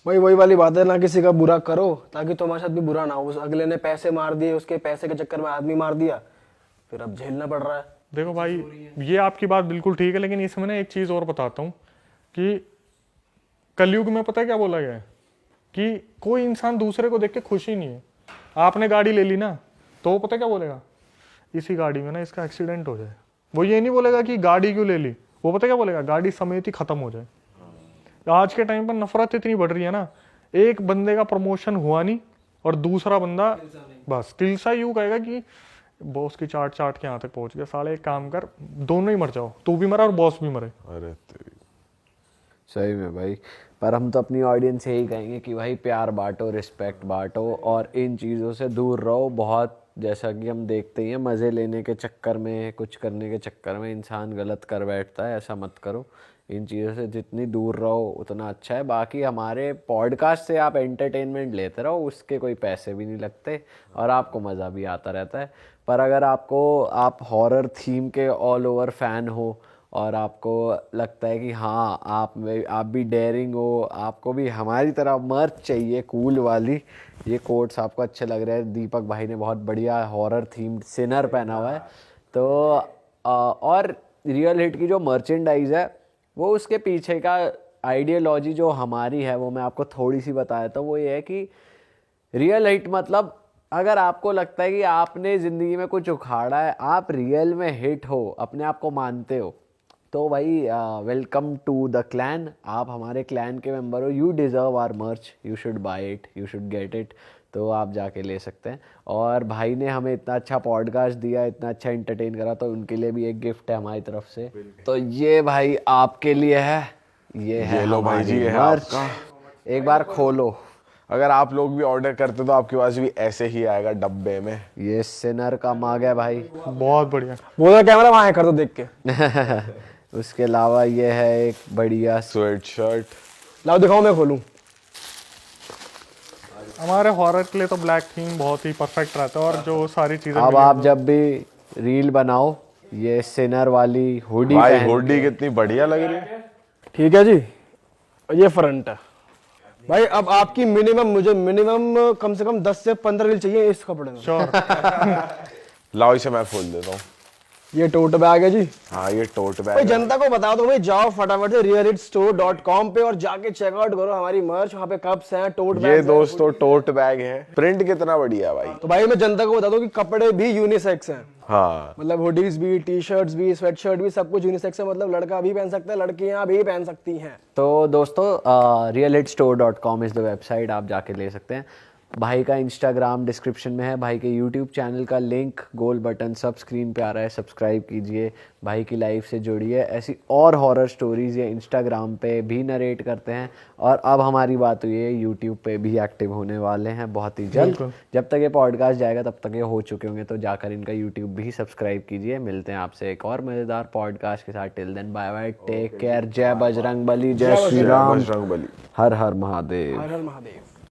वही वही वाली बात है ना, किसी का बुरा करो ताकि तुम्हारे साथ भी बुरा ना हो। उस अगले ने पैसे मार दिए, उसके पैसे के चक्कर में आदमी मार दिया, फिर अब झेलना पड़ रहा है। देखो भाई, ये आपकी बात बिल्कुल ठीक है, लेकिन इसमें ना एक चीज़ और बताता हूँ कि कलयुग में पता है क्या बोला गया है कि कोई इंसान दूसरे को देख के खुश ही नहीं है। आपने गाड़ी ले ली ना, तो वो पता क्या बोलेगा, इसी गाड़ी में ना इसका एक्सीडेंट हो जाए। वो ये नहीं बोलेगा कि गाड़ी क्यों ले ली, वो पता क्या बोलेगा, गाड़ी समेत ही खत्म हो जाए। आज के टाइम पर नफरत इतनी बढ़ रही है ना, एक बंदे का प्रमोशन हुआ नहीं और दूसरा बंदा बस तिलसा यूं कहेगा कि बॉस की चाट चाट के यहाँ तक पहुंच गया। साले एक काम कर, दोनों ही मर जाओ, तू भी मरा और बॉस भी मरे। अरे तेरी। सही में भाई। पर हम तो अपनी ऑडियंस से यही कहेंगे कि भाई प्यार बांटो, रिस्पेक्ट बांटो और इन चीज़ों से दूर रहो। बहुत जैसा कि हम देखते ही हैं, मज़े लेने के चक्कर में, कुछ करने के चक्कर में इंसान गलत कर बैठता है। ऐसा मत करो, इन चीज़ों से जितनी दूर रहो उतना अच्छा है। बाकी हमारे पॉडकास्ट से आप एंटरटेनमेंट लेते रहो, उसके कोई पैसे भी नहीं लगते और आपको मज़ा भी आता रहता है। पर अगर आप हॉरर थीम के ऑल ओवर फैन हो और आपको लगता है कि हाँ आप भी डेयरिंग हो, आपको भी हमारी तरह मर्च चाहिए कूल वाली, ये कोट्स आपको अच्छे लग रहे हैं, दीपक भाई ने बहुत बढ़िया हॉरर थीम्ड सिनर पहना हुआ है, तो और रियल हिट की जो मर्चेंडाइज है वो उसके पीछे का आइडियोलॉजी जो हमारी है वो मैं आपको थोड़ी सी बताया था। वो ये है कि रियल हिट मतलब अगर आपको लगता है कि आपने ज़िंदगी में कुछ उखाड़ा है, आप रियल में हिट हो, अपने आप को मानते हो, तो भाई वेलकम टू द क्लैन। आप हमारे क्लैन के मेंबर हो, यू डिज़र्व आवर मर्च, you should buy it, you should get it. तो आप जाके ले सकते हैं। और भाई ने हमें इतना अच्छा पॉडकास्ट दिया, इतना अच्छा एंटरटेन करा, तो उनके लिए भी एक गिफ्ट है हमारी तरफ से। तो ये भाई आपके लिए है, ये है लो भाई जी, ये है मर्च। आपका। एक बार खोलो। अगर आप लोग भी ऑर्डर करते तो आपके पास भी ऐसे ही आएगा डब्बे में। ये सिनर का मग है भाई। बहुत बढ़िया। वो तो कैमरा वहाँ है, कर दो देख के। उसके अलावा ये है एक बढ़िया स्वेट शर्ट। लाओ दिखाओ, मैं खोलूँ। हमारे हॉरर के लिए तो ब्लैक थीम बहुत ही परफेक्ट रहता है, और जो सारी चीज़ें अब मिली आप जब भी रील बनाओ, ये सिनर वाली हुडी भाई पहन हुडी कितनी बढ़िया लग रही है। ठीक है जी, और ये फ्रंट है भाई। अब आपकी मुझे मिनिमम कम से कम 10 से 15 रील चाहिए इस कपड़े में। श्योर। लाओ इसे मैं खोल देता हूँ। ये टोट बैग है जी। हाँ ये टोट भाई बैग। जनता को बता दो भाई, जाओ फटाफट से realitstore.com पे और जाके चेकआउट करो हमारी मर्च। वहाँ पे कप्स हैं, टोट बैग ये दोस्तों टोट बैग है, प्रिंट कितना बढ़िया है भाई। तो भाई मैं जनता को बता दूं कि कपड़े भी यूनिसेक्स हैं। हाँ मतलब हुडीज भी, टी शर्ट्स भी, स्वेट शर्ट भी, सब कुछ यूनिसेक्स है। मतलब लड़का भी पहन सकता है, लड़कियां भी पहन सकती हैं। तो दोस्तों realitstore.com इज़ द वेबसाइट, आप जाके ले सकते हैं। भाई का इंस्टाग्राम डिस्क्रिप्शन में है, भाई के यूट्यूब चैनल का लिंक गोल बटन सब स्क्रीन पे आ रहा है, सब्सक्राइब कीजिए, भाई की लाइफ से जुड़िए। ऐसी और हॉरर स्टोरीज़ ये इंस्टाग्राम पे भी नरेट करते हैं, और अब हमारी बात हुई है यूट्यूब पे भी एक्टिव होने वाले हैं बहुत ही जल्द। जब तक ये पॉडकास्ट जाएगा तब तक ये हो चुके होंगे, तो जाकर इनका यूट्यूब भी सब्सक्राइब कीजिए। मिलते हैं आपसे एक और मज़ेदार पॉडकास्ट के साथ। Till then bye bye, take care, जय बजरंग बली, जय श्री राम, बजरंग बली। हर हर महादेव। हर हर महादेव।